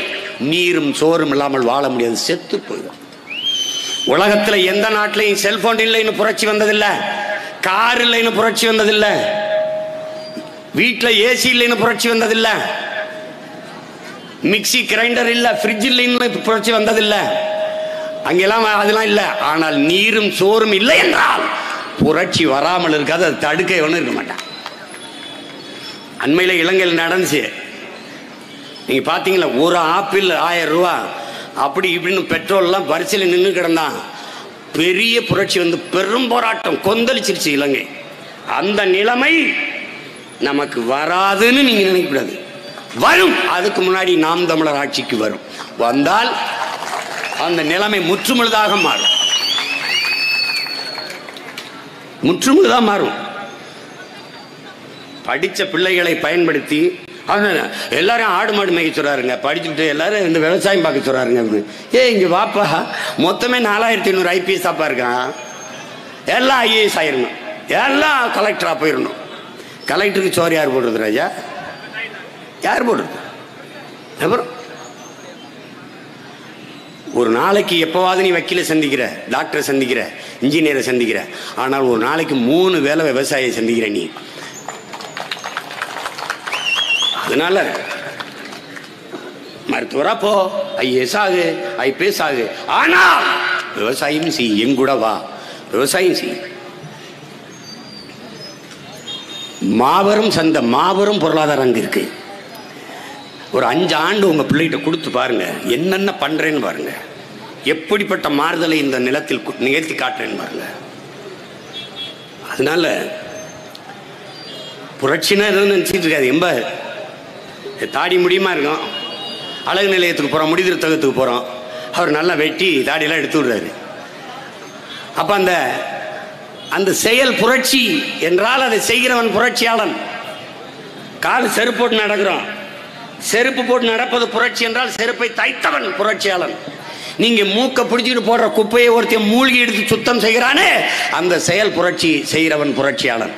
நீரும் சோறும் இல்லாமல் வாழ முடியாது, செத்து போயிடும். உலகத்துல எந்த நாட்டிலையும் செல்போன் இல்லைன்னு புரட்சி வந்ததில்லை, கார் இல்லைன்னு புரட்சி வந்ததில்லை, வீட்டில் ஏசி இல்லைன்னு புரட்சி வந்ததில்லை, மிக்சி கிரைண்டர் இல்ல, ஃப்ரிட்ஜ் இல்லைன்னு புரட்சி வந்ததில்லை, அங்கெல்லாம் அதெல்லாம் இல்லை. ஆனால் நீரும் சோறும் இல்லை என்றால் புரட்சி வராமல் இருக்காது, அது தடுக்க ஒன்றும் இருக்க மாட்டான். அண்மையில் இலங்கையில் நடந்துச்சு, நீங்க பாத்தீங்களா, ஒரு ஆப்பிள் 1000 ரூபா அப்படி இப்படின்னு பெட்ரோல்லாம் வரிசையில் நின்று கிடந்தான். பெரிய புரட்சி வந்து பெரும் போராட்டம் கொந்தளிச்சிருச்சு இலங்கை. அந்த நிலைமை நமக்கு வராதுன்னு நீங்க நினைக்கக்கூடாது, வரும். அதுக்கு முன்னாடி நாம் தமிழர் ஆட்சிக்கு வரும், வந்தால் அந்த நிலைமை முற்றுமுழுதாக மாறும், முற்றுமுழுதாக மாறும். படித்த பிள்ளைகளை பயன்படுத்தி எல்லாரும் ஆடு மாடு மேய்க்க சொல்றாருங்க, படிச்சுட்டு எல்லாரும் இந்த விவசாயம் பார்க்க சொல்றாருங்க. இங்க வாப்பா, மொத்தமே 4500 IPS தாப்பா இருக்கான், எல்லாம் IAS ஆயிரணும், எல்லாம் கலெக்டரா போயிடணும். கலெக்டருக்கு சோறு யார் போடுறது ராஜா? யார் போடுறது? அப்புறம் ஒரு நாளைக்கு எப்பவாவது நீ வக்கீலை சந்திக்கிற, டாக்டரை சந்திக்கிற, இன்ஜினியரை சந்திக்கிற, ஆனால் ஒரு நாளைக்கு 3 வேளை விவசாயியை சந்திக்கிற நீ. அதனால மருத்துவரா போ, IAS ஆகு, IPS ஆகு, ஆனா விவசாயம் செய், எங்கூட வா, விவசாயம் செய். மாபெரும் சந்தை, மாபெரும் பொருளாதாரம் அங்க இருக்கு. ஒரு 5 ஆண்டு உங்க பிள்ளைகிட்ட கொடுத்து பாருங்க, என்னென்ன பண்றேன்னு பாருங்க, எப்படிப்பட்ட மாறுதலை இந்த நிலத்தில் நிகழ்த்தி காட்டுறேன்னு பாருங்க. அதனால புரட்சினா நினைச்சிட்டு இருக்காது. எம்ப தாடி முடியுமா இருக்கும், அழகு நிலையத்துக்கு போகிறோம், முடிதிருத்தகத்துக்கு போகிறோம், அவர் நல்லா வெட்டி தாடியெல்லாம் எடுத்து விடுறாரு. அப்போ அந்த செயல் புரட்சி என்றால் அதை செய்கிறவன் புரட்சியாளன். கால் செருப்பு போட்டு நடக்கிறோம், செருப்பு போட்டு நடப்பது புரட்சி என்றால் செருப்பை தைத்தவன் புரட்சியாளன். நீங்க மூக்க பிடிச்சிட்டு போடுற குப்பையை ஒருத்தையும் மூழ்கி எடுத்து சுத்தம் செய்கிறானே, அந்த செயல் புரட்சி செய்கிறவன் புரட்சியாளன்.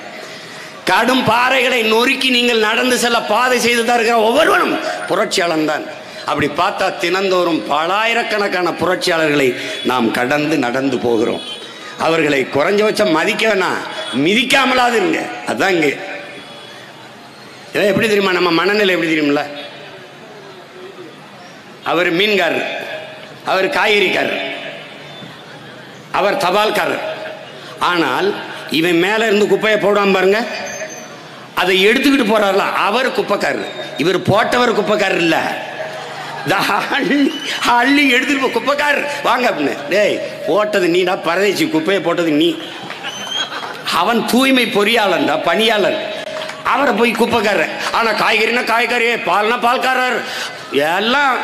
கடும் பாறைகளை நொறுக்கி நீங்கள் நடந்து செல்ல பாதை செய்து தருகிற ஒவ்வொருவனும் புரட்சியாளன் தான். அப்படி பார்த்தா தினந்தோறும் பலாயிரக்கணக்கான புரட்சியாளர்களை நாம் கடந்து நடந்து போகிறோம். அவர்களை குறைஞ்சபட்சம் மதிக்க வேணாம், மிதிக்காமலாது இருங்க. அதான் இங்கே எப்படி தெரியுமா, நம்ம மனநிலை எப்படி தெரியுமில்ல? அவர் மீன்காரர், அவர் காய்கறிக்காரர், அவர் தபால்காரர். ஆனால் இவன் மேல இருந்து குப்பையை போடாம பாருங்க, அதை எடுத்துக்கிட்டு போறாருல அவர் குப்பைக்காரர், இவர் போட்டவர் குப்பைக்காரர் இல்ல. அள்ளி எடுத்துட்டு குப்பைக்காரர் வாங்க அப்படின்னு. டேய் போட்டது நீடா, பரதேசி குப்பையை போட்டது நீ. அவன் தூய்மை பொறியாளன்டா, பணியாளன். அவரை போய் குப்பைக்காரர். ஆனா காய்கறினா காய்கறி, பால்னா பால்காரர், எல்லாம்.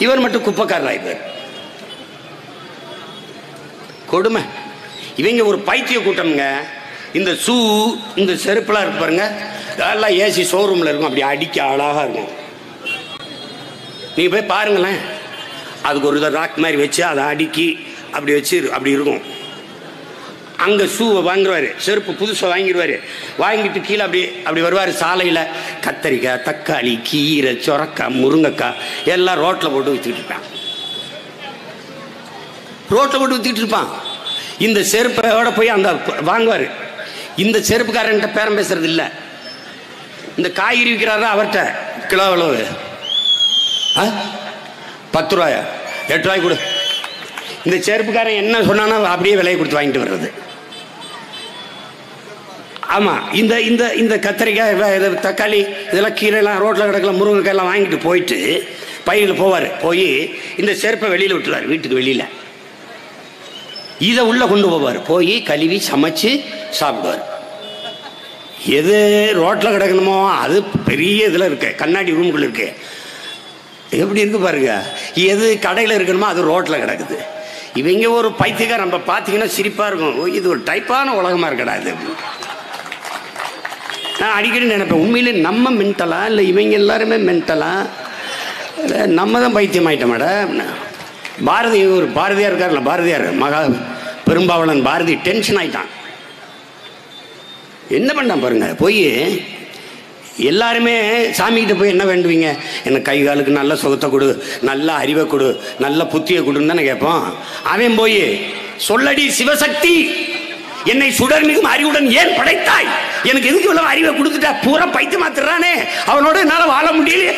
இவர் மட்டும் குப்பைக்காரர் ஆயிப்பார். கொடுமை. இவங்க ஒரு பைத்திய கூட்டம்ங்க. இந்த ஷூ, இந்த செருப்புலாம் இருக்கு பாருங்க, எல்லாம் ஏசி ஷோரூம்ல இருக்கும், அப்படி அடிக்க அழகா இருக்கும். நீங்க போய் பாருங்களேன், அதுக்கு ஒரு ராக் மாதிரி வச்சு அதை அடுக்கி அப்படி வச்சு அப்படி இருக்கும். அங்கே ஷூவை வாங்கிடுவார், செருப்பு புதுசாக வாங்கிடுவார். வாங்கிட்டு கீழே அப்படி வருவார். சாலையில் கத்தரிக்காய், தக்காளி, கீரை, சொரக்காய், முருங்கைக்காய் எல்லாம் ரோட்டில் போட்டு விற்றுக்கிட்டு இருப்பான். ரோட்டில் போட்டு விற்றுக்கிட்டு இருப்பான். இந்த செருப்போட போய் அந்த வாங்குவார். இந்த செருப்புக்காரன்கிட்ட பேரம் பேசுறது இல்லை. இந்த காய்கறி விற்கிறாரு, அவர்கிட்ட கிலோ எவ்வளவு? 10 ரூபாயா? 8 ரூபாய்க்கு கொடு. இந்த செருப்புக்காரன் என்ன சொன்னானோ அப்படியே விலையை கொடுத்து வாங்கிட்டு வர்றது. ஆமாம், இந்த இந்த இந்த கத்திரிக்காய், தக்காளி, இதெல்லாம் கீரைலாம் ரோட்டில் கிடக்கலாம், முருங்கைக்காயெல்லாம் வாங்கிட்டு போயிட்டு பையில் போவார். போய் இந்த செருப்பை வெளியில் விட்டுருவார், வீட்டுக்கு வெளியில். இதை உள்ளே கொண்டு போவார். போய் கழுவி சமைச்சு சாப்பிடுவார். எது ரோட்டில் கிடக்கணுமோ அது பெரிய இதில் இருக்கு, கண்ணாடி ரூமுக்குள்ள இருக்கு. எப்படி இருக்கு பாருங்க. எது கடையில் இருக்கணுமோ அது ரோட்டில் கிடக்குது. இவங்க ஒரு பைத்தியக்கார, நம்ம பார்த்தீங்கன்னா சிரிப்பாக இருக்கும். இது ஒரு டைப்பான உலகமாக இருக்கடா இது. நான் அடிக்கடி நினைப்பேன், உண்மையிலே நம்ம மென்டலா இல்லை இவங்க எல்லாருமே மென்டலா, நம்ம தான் பைத்தியம் ஆயிட்டோம் மேடம். பாரதி, ஒரு பாரதியார் இருக்கார்ல, பாரதியார், மகா பெரும்பாவளன் பாரதி டென்ஷன் ஆயிட்டான். என்ன பண்ணான் பாருங்க. போய் எல்லாருமே சாமிக்கிட்ட போய் என்ன வேண்டுவீங்க? எனக்கு கை காலுக்கு நல்ல சுகத்தை கொடு, நல்ல அறிவை கொடு, நல்ல புத்தியை கொடுன்னு தானே கேட்போம். அவன் போய் சொல்லடி சிவசக்தி, என்னை சுடர்மிகும் அறிவுடன் ஏன் படைத்தாய், எனக்கு எதுக்கு இவ்வளவு அறிவை கொடுத்துட்டா, பூரா பைத்து மாத்துறானே, அவனோட என்னால வாழ முடியல.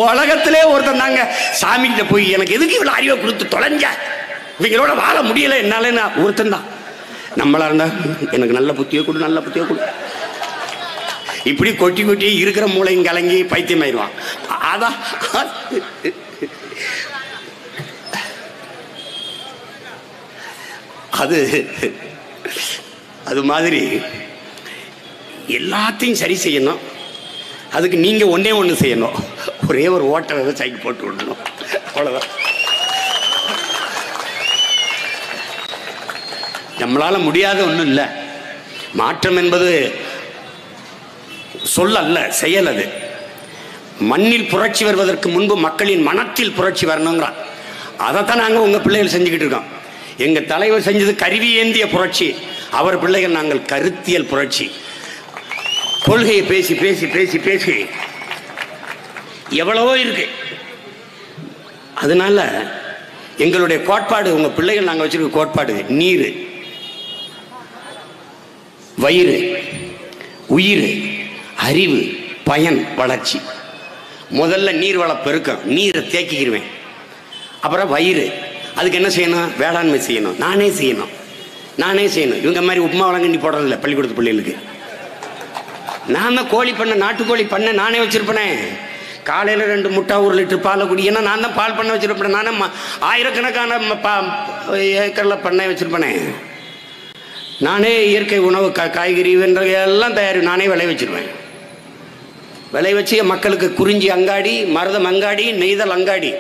உலகத்திலே ஒருத்தன் தாங்க சாமி கிட்ட போய் எனக்கு எதுக்கு இவ்வளவு அறிவை கொடுத்து தொலைஞ்ச, இவங்களோட வாழ முடியல என்னால ஒருத்தன் தான். நம்மளா இருந்தா எனக்கு நல்ல புத்தியை கொடு, நல்ல புத்தியை கொடு, இப்படி கொட்டி கொட்டி இருக்கிற மூளையும் கலங்கி பைத்தியமாயிருவான். அதான் அது அது மாதிரி எல்லாத்தையும் சரி செய்யணும். அதுக்கு நீங்க ஒண்ணு செய்யணும், ஒரே ஒரு ஓட்ட விவசாயிக்கு போட்டு விடணும், அவ்வளவுதான். நம்மளால முடியாத ஒன்றும் இல்லை. மாற்றம் என்பது சொல் அல்ல, செயல். அது மண்ணில் புரட்சி வருவதற்கு முன்பு மக்களின் மனத்தில் புரட்சி வரணுங்கிறான். அதைத்தான் நாங்கள் உங்க பிள்ளைகள் செஞ்சுக்கிட்டு இருக்கோம். எங்க தலைவர் செஞ்சது கருவி ஏந்திய புரட்சி, அவர் பிள்ளைகள் நாங்கள் கருத்தியல் புரட்சி. கொள்கையை பேசி பேசி பேசி பேசி எவ்வளவோ இருக்கு. அதனால எங்களுடைய கோட்பாடு, உங்க பிள்ளைகள் நாங்கள் வச்சிருக்க கோட்பாடு, நீர், வயிறு, உயிர், அறிவு, பயன், வளர்ச்சி. முதல்ல நீர் வள பெருக்கம், நீரை தேக்கிக்கிடுவேன். அப்புறம் வயிறு, அதுக்கு என்ன செய்யணும்? வேளாண்மை செய்யணும், நானே செய்யணும், நானே செய்யணும். இவங்க மாதிரி உப்புமா வழங்கண்டி போடுறதில்ல பள்ளிக்கூடத்து பிள்ளைகளுக்கு. நான் தான் கோழி பண்ண, நாட்டுக்கோழி பண்ண நானே வச்சிருப்பேனே. காலையில் 2 முட்டை 1 லிட்டர் பாலை குடி. ஏன்னா நான் தான் பால் பண்ண வச்சிருப்பேன். நானே ஆயிரக்கணக்கான ஏக்கரில் பண்ண வச்சிருப்பேனே. நானே இயற்கை உணவு, காய்கறி எல்லாம் தயாரி நானே விளை வச்சிருவேன். விளை வச்சு மக்களுக்கு குறிஞ்சி அங்காடி, மருதம் அங்காடி, நெய்தல் அங்காடி.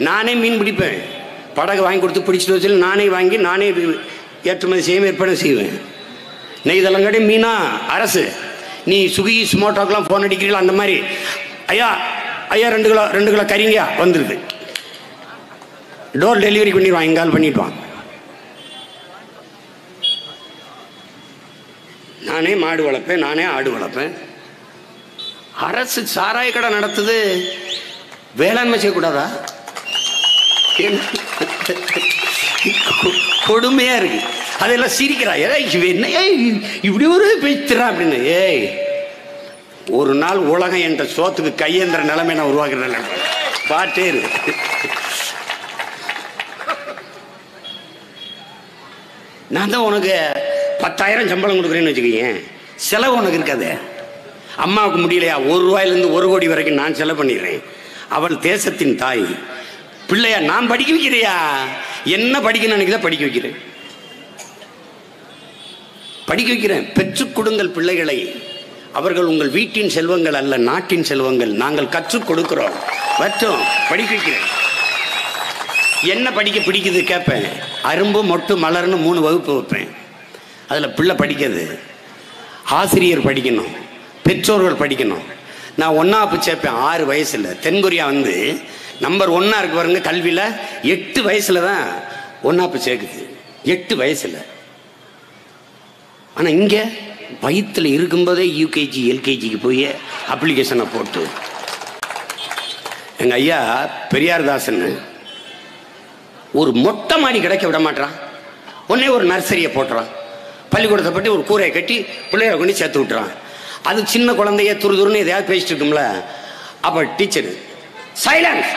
நானே மீன் பிடிப்பேன். படகு வாங்கி கொடுத்து பிடிச்சிட்டு வச்சு நானே வாங்கி நானே ஏற்றுமதி செய்ய விற்பனை செய்வேன். நெய்தல் அங்காடி மீனா அரசு. நீ சுகி ஸ்மோட்டோக்கெல்லாம் ஃபோன் அடிக்கிறீங்களா, அந்த மாதிரி ஐயா ஐயா 2 கிலோ கறிங்க வந்துருது, டோர் டெலிவரி பண்ணிடுவான், எங்கால் பண்ணிடுவான். நானே மாடு வளர்ப்பேன், நானே ஆடு வளர்ப்பேன். அரசு சாராய கடை நடத்துது, வேளாண்மை செய்யக்கூடாதா? கொடுமையா இருக்கு. அதெல்லாம் சிரிக்கிறா, என்ன இப்படி ஒரு பேசுறா அப்படின்னு. ஏய், ஒரு நாள் உலகம் என்ற சோத்துக்கு கையேந்திர நிலைமை நான் உருவாக்குறேன். பாட்டே இருக்கு. நான் தான் உனக்கு 10,000 சம்பளம் கொடுக்குறேன்னு வச்சுக்கோங்க, செலவு உனக்கு இருக்காது. அம்மாவுக்கு முடியலையா, 1 ரூபாயிலிருந்து 1 கோடி வரைக்கும் நான் செலவு பண்ணிடுறேன். அவள் தேசத்தின் தாய். பிள்ளையா நான் படிக்க வைக்கிறியா? என்ன படிக்கணும்னு நினைக்கிறதா படிக்க வைக்கிறேன். படிக்க வைக்கிறேன். பெற்றுக் கொடுங்கள் பிள்ளைகளை. அவர்கள் உங்கள் வீட்டின் செல்வங்கள் அல்ல, நாட்டின் செல்வங்கள். நாங்கள் கற்றுக் கொடுக்கிறோம். மற்றும் படிக்க வைக்கிறேன். என்ன படிக்க பிடிக்குது கேட்பேன். அரும்பு மொட்டு மலர்னு 3 வகுப்பு வைப்பேன். அதில் பிள்ளை படிக்கிறது, ஆசிரியர் படிக்கணும், பெற்றோர்கள் படிக்கணும். நான் 1ஆப்பு சேர்ப்பேன் 6 வயசில். தென்கொரியா வந்து நம்பர் 1 இருக்கு பாருங்க கல்வியில். 8 வயசில் தான் 1ஆப்பு சேர்க்குது, 8 வயசில். ஆனால் இங்கே வயிற்றில் இருக்கும்போதே யூகேஜி எல்கேஜிக்கு போய் அப்ளிகேஷனை போட்டு. எங்கள் ஐயா பெரியார்தாசன் ஒரு மொட்டை மாடி கிடைக்க விட மாட்டான். உடனே ஒரு நர்சரியை போட்டுறான். பள்ளிக்கூடத்தை பற்றி ஒரு கூரையை கட்டி பிள்ளைகளை கொண்டு சேர்த்து விட்டுறான். அது சின்ன குழந்தைய துருதுருன்னு எதையாவது பேசிட்டு இருக்கும்ல. அப்போ டீச்சரு சைலன்ஸ்,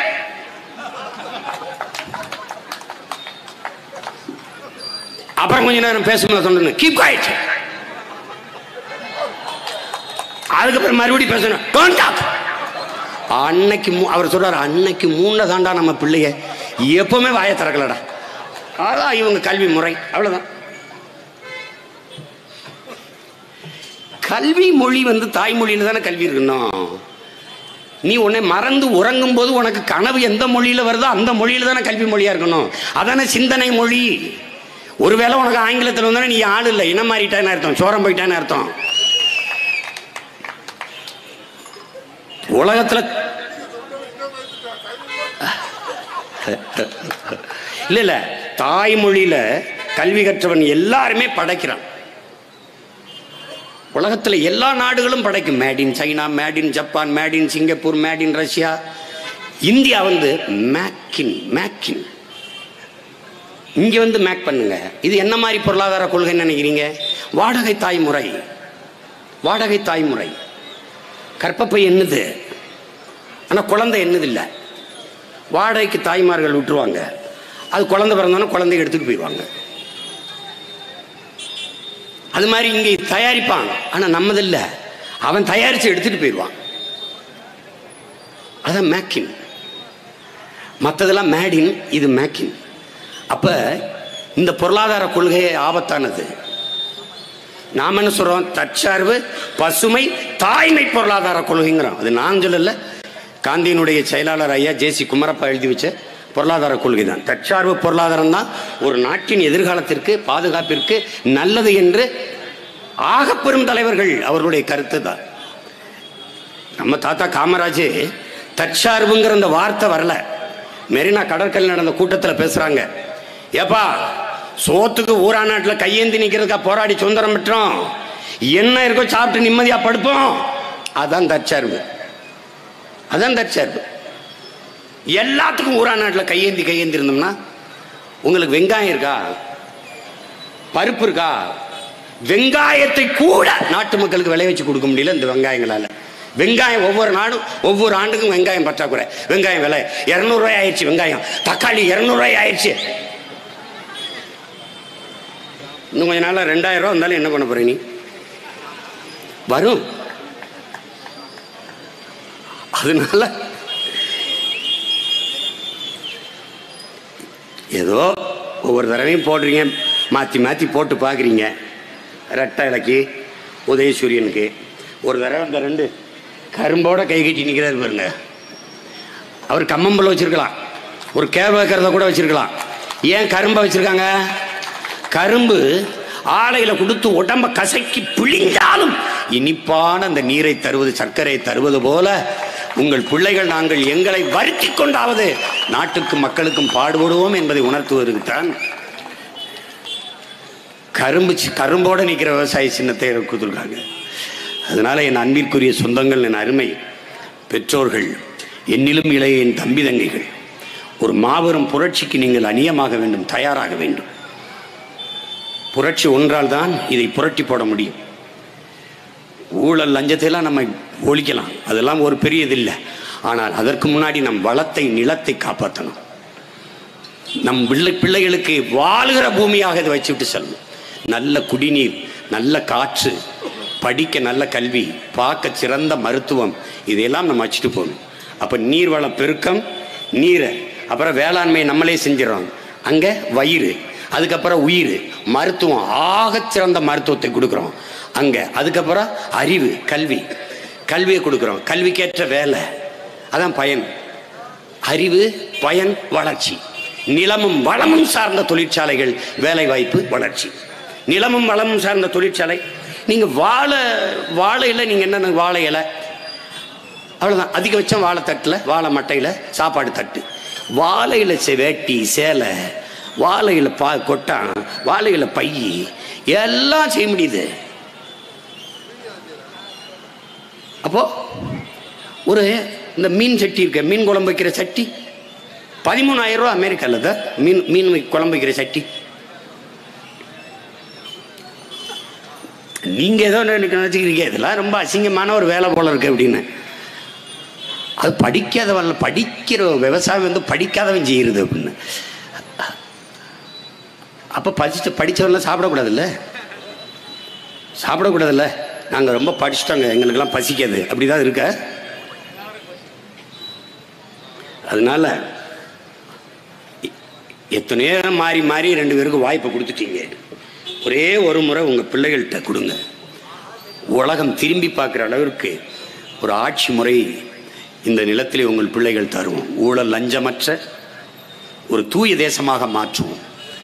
அப்புறம் கொஞ்ச நேரம் பேசணும் சொன்ன கீப் குவைட். அதுக்கப்புறம் மறுபடியும் பேசணும் டோன்ட் டாக். அன்னைக்கு அவர் சொல்றாரு, அன்னைக்கு 3 தாண்டா நம்ம பிள்ளைய எப்பவுமே வாயை திறக்கலடா. அதான் இவங்க கல்வி முறை. அவ்வளவுதான். கல்வி மொழி வந்து தாய்மொழியில தானே கல்வி இருக்கணும். நீ உன்னை மறந்து உறங்கும் போது உனக்கு கனவு எந்த மொழியில வருதோ அந்த மொழியில தானே கல்வி மொழியா இருக்கணும். அதானே சிந்தனை மொழி. ஒருவேளை உனக்கு ஆங்கிலத்தில் வந்தானே நீ ஆள் இல்லை, இனம் மாறிட்டான்னு அர்த்தம், சோரம் போயிட்டான்னு அர்த்தம். உலகத்துல இல்ல இல்ல தாய்மொழியில கல்வி கற்றவன் எல்லாருமே படைக்கிறான். உலகத்துல எல்லா நாடுகளும் படைக்கும். Made in China, made in Japan, made in Singapore, made in Russia. India வந்து மேக்கின். இங்க வந்து மேக் பண்ணுங்க. இது என்ன மாதிரி பொருளாதார கொள்கைன்னு நினைக்கிறீங்க? வாடகை தாய்முறை. கற்பப்பை என்னது, ஆனா குழந்தை என்னது இல்லை. வாடகைக்கு தாய்மார்கள் விட்டுருவாங்க. அது குழந்தை பிறந்தோன்னா குழந்தைய எடுத்துட்டு போயிடுவாங்க. அது மாதிரி இங்கே தயாரிப்பாங்க, ஆனா நம்மது இல்லை. அவன் தயாரிச்சு எடுத்துட்டு போயிடுவான். அதான் மேக்கின். மற்றதெல்லாம் மேடின், இது மேக்கின். அப்ப இந்த பொருளாதார கொள்கை ஆபத்தானது. நாம என்ன சொல்றோம்? தற்சார்பு, பசுமை, தாய்மை பொருளாதார கொள்கைங்கிறோம். அது நான் சொல்லல, காந்தியினுடைய செயலாளர் ஐயா ஜே.சி. குமரப்பா எழுதி வச்ச பொருளாதார கொள்கை தான். தற்சார்பு பொருளாதாரம் தான் ஒரு நாட்டின் எதிர்காலத்திற்கு, பாதுகாப்பிற்கு நல்லது என்று ஆகப்பெரும் தலைவர்கள் அவர்களுடைய கருத்து தான். நம்ம தாத்தா காமராஜ் தற்சார்புங்கிற அந்த வார்த்தை வரல. மெரினா கடற்கரை நடந்த கூட்டத்தில் பேசுறாங்க. ஏப்பா, சோத்துக்கு ஊரா நாட்டில் கையேந்தி நிற்கிறதுக்கா போராடி சுதந்திரம் பெற்றோம்? என்ன இருக்கோ சாப்பிட்டு நிம்மதியா படுப்போம். அதான் தற்சார்பு. எல்லாத்துக்கும் ஊரா நாட்டில் கையேந்தி இருந்தோம்னா, உங்களுக்கு வெங்காயம் இருக்கா, பருப்பு இருக்கா? வெங்காயத்தை கூட நாட்டு மக்களுக்கு விளைய வச்சு கொடுக்க முடியல இந்த வெங்காயங்களால. வெங்காயம் ஒவ்வொரு நாடும் ஒவ்வொரு ஆண்டுக்கும் வெங்காயம் பற்றாக்குறை. வெங்காயம் விலை 200 ரூபாய் ஆயிடுச்சு. வெங்காயம், தக்காளி 200 ரூபாய் ஆயிடுச்சு. இன்னும் கொஞ்ச நாள் 2000 ரூபா இருந்தாலும் என்ன பண்ண போற நீ? வரும். அதனால ஏதோ ஒவ்வொரு தடவையும் போடுறீங்க, மாற்றி போட்டு பார்க்குறீங்க. ரெட்டை இலக்கு உதயசூரியனுக்கு ஒரு தடவை இந்த 2 கரும்போட கை கட்டி நிற்கிறாரு பாருங்க. அவர் கம்மம்புல வச்சிருக்கலாம், ஒரு கேவ வைக்கிறத கூட வச்சிருக்கலாம். ஏன் கரும்பை வச்சிருக்காங்க? கரும்பு ஆலையில கொடுத்து உடம்ப கசக்கி பிழிஞ்சாலும் இனிப்பான அந்த நீரை தருவது, சர்க்கரை தருவது போல உங்கள் பிள்ளைகள் நாங்கள் எங்களை வருத்தி கொண்டாவது நாட்டுக்கும் மக்களுக்கும் பாடுபடுவோம் என்பதை உணர்த்துவதற்குத்தான் கரும்போட நிற்கிற விவசாய சின்னத்தை கொடுத்துருக்காங்க. அதனால என் அன்பிற்குரிய சொந்தங்கள், என் அருமை பெற்றோர்கள், என்னிலும் இளைய என் தம்பி தங்கைகள், ஒரு மாபெரும் புரட்சிக்கு நீங்கள் அணியமாக வேண்டும், தயாராக வேண்டும். புரட்சி ஒன்றால் தான் இதை புரட்டி போட முடியும். ஊழல் லஞ்சத்தை எல்லாம் நம்ம ஒழிக்கலாம், அதெல்லாம் ஒரு பெரியது இல்லை. ஆனால் அதற்கு முன்னாடி நம் வளத்தை, நிலத்தை காப்பாற்றணும். நம் பிள்ளைகளுக்கு வாழ்கிற பூமியாக இதை வச்சுவிட்டு செல்லணும். நல்ல குடிநீர், நல்ல காற்று, படிக்க நல்ல கல்வி, பார்க்க சிறந்த மருத்துவம், இதையெல்லாம் நம்ம வச்சுட்டு போகணும். அப்போ நீர்வள பெருக்கம், நீரை, அப்புறம் வேளாண்மையை நம்மளே செஞ்சிடறோம். அங்கே வயிறு, அதுக்கப்புறம் உயிர், மருத்துவம், ஆகச்சிறந்த மருத்துவத்தை கொடுக்குறோம் அங்கே. அதுக்கப்புறம் அறிவு, கல்வியை கொடுக்குறோம், கல்விக்கேற்ற வேலை, அதான் பயன். அறிவு, பயன், வளர்ச்சி. நிலமும் வளமும் சார்ந்த தொழிற்சாலைகள், வேலை வாய்ப்பு, வளர்ச்சி. நிலமும் வளமும் சார்ந்த தொழிற்சாலை. நீங்கள் வாழை இலை, நீங்கள் என்ன வாழை இலை அவ்வளோதான், அதிகபட்சம் வாழைத்தட்டில், வாழை மட்டையில் சாப்பாடு தட்டு. வாழையில வேட்டி, சேலை, வாழையில கொட்டான், வாழையில பை, எல்லாம் செய்ய முடியுது. அப்போ ஒரு இந்த மீன் சட்டி இருக்க, மீன் குழம்பு வைக்கிற சட்டி 13,000 ரூபா அமெரிக்காவில் தான். மீன் குழம்பு வைக்கிற சட்டி. நீங்க ஏதோ நினைச்சுக்கிறீங்க இதெல்லாம் ரொம்ப அசிங்கமான ஒரு வேலை போல இருக்கு அப்படின்னு. அது படிக்காதவன், படிக்கிற விவசாயம் வந்து படிக்காதவன் செய்யறது அப்படின்னு. அப்போ படித்தவரெல்லாம் சாப்பிடக்கூடாதுல்ல. நாங்கள் ரொம்ப படிச்சுட்டோங்க, எங்களுக்கெல்லாம் பசிக்காது, அப்படிதான் இருக்க. அதனால எத்தனையோ மாறி 2 பேருக்கு வாய்ப்பை கொடுத்துட்டீங்க. ஒரே ஒரு முறை உங்கள் பிள்ளைகள்கிட்ட கொடுங்க. உலகம் திரும்பி பார்க்குற அளவிற்கு ஒரு ஆட்சி முறை இந்த நிலத்திலே உங்கள் பிள்ளைகள் தருவோம். ஊழல் லஞ்சமற்ற ஒரு தூய தேசமாக மாற்றுவோம்.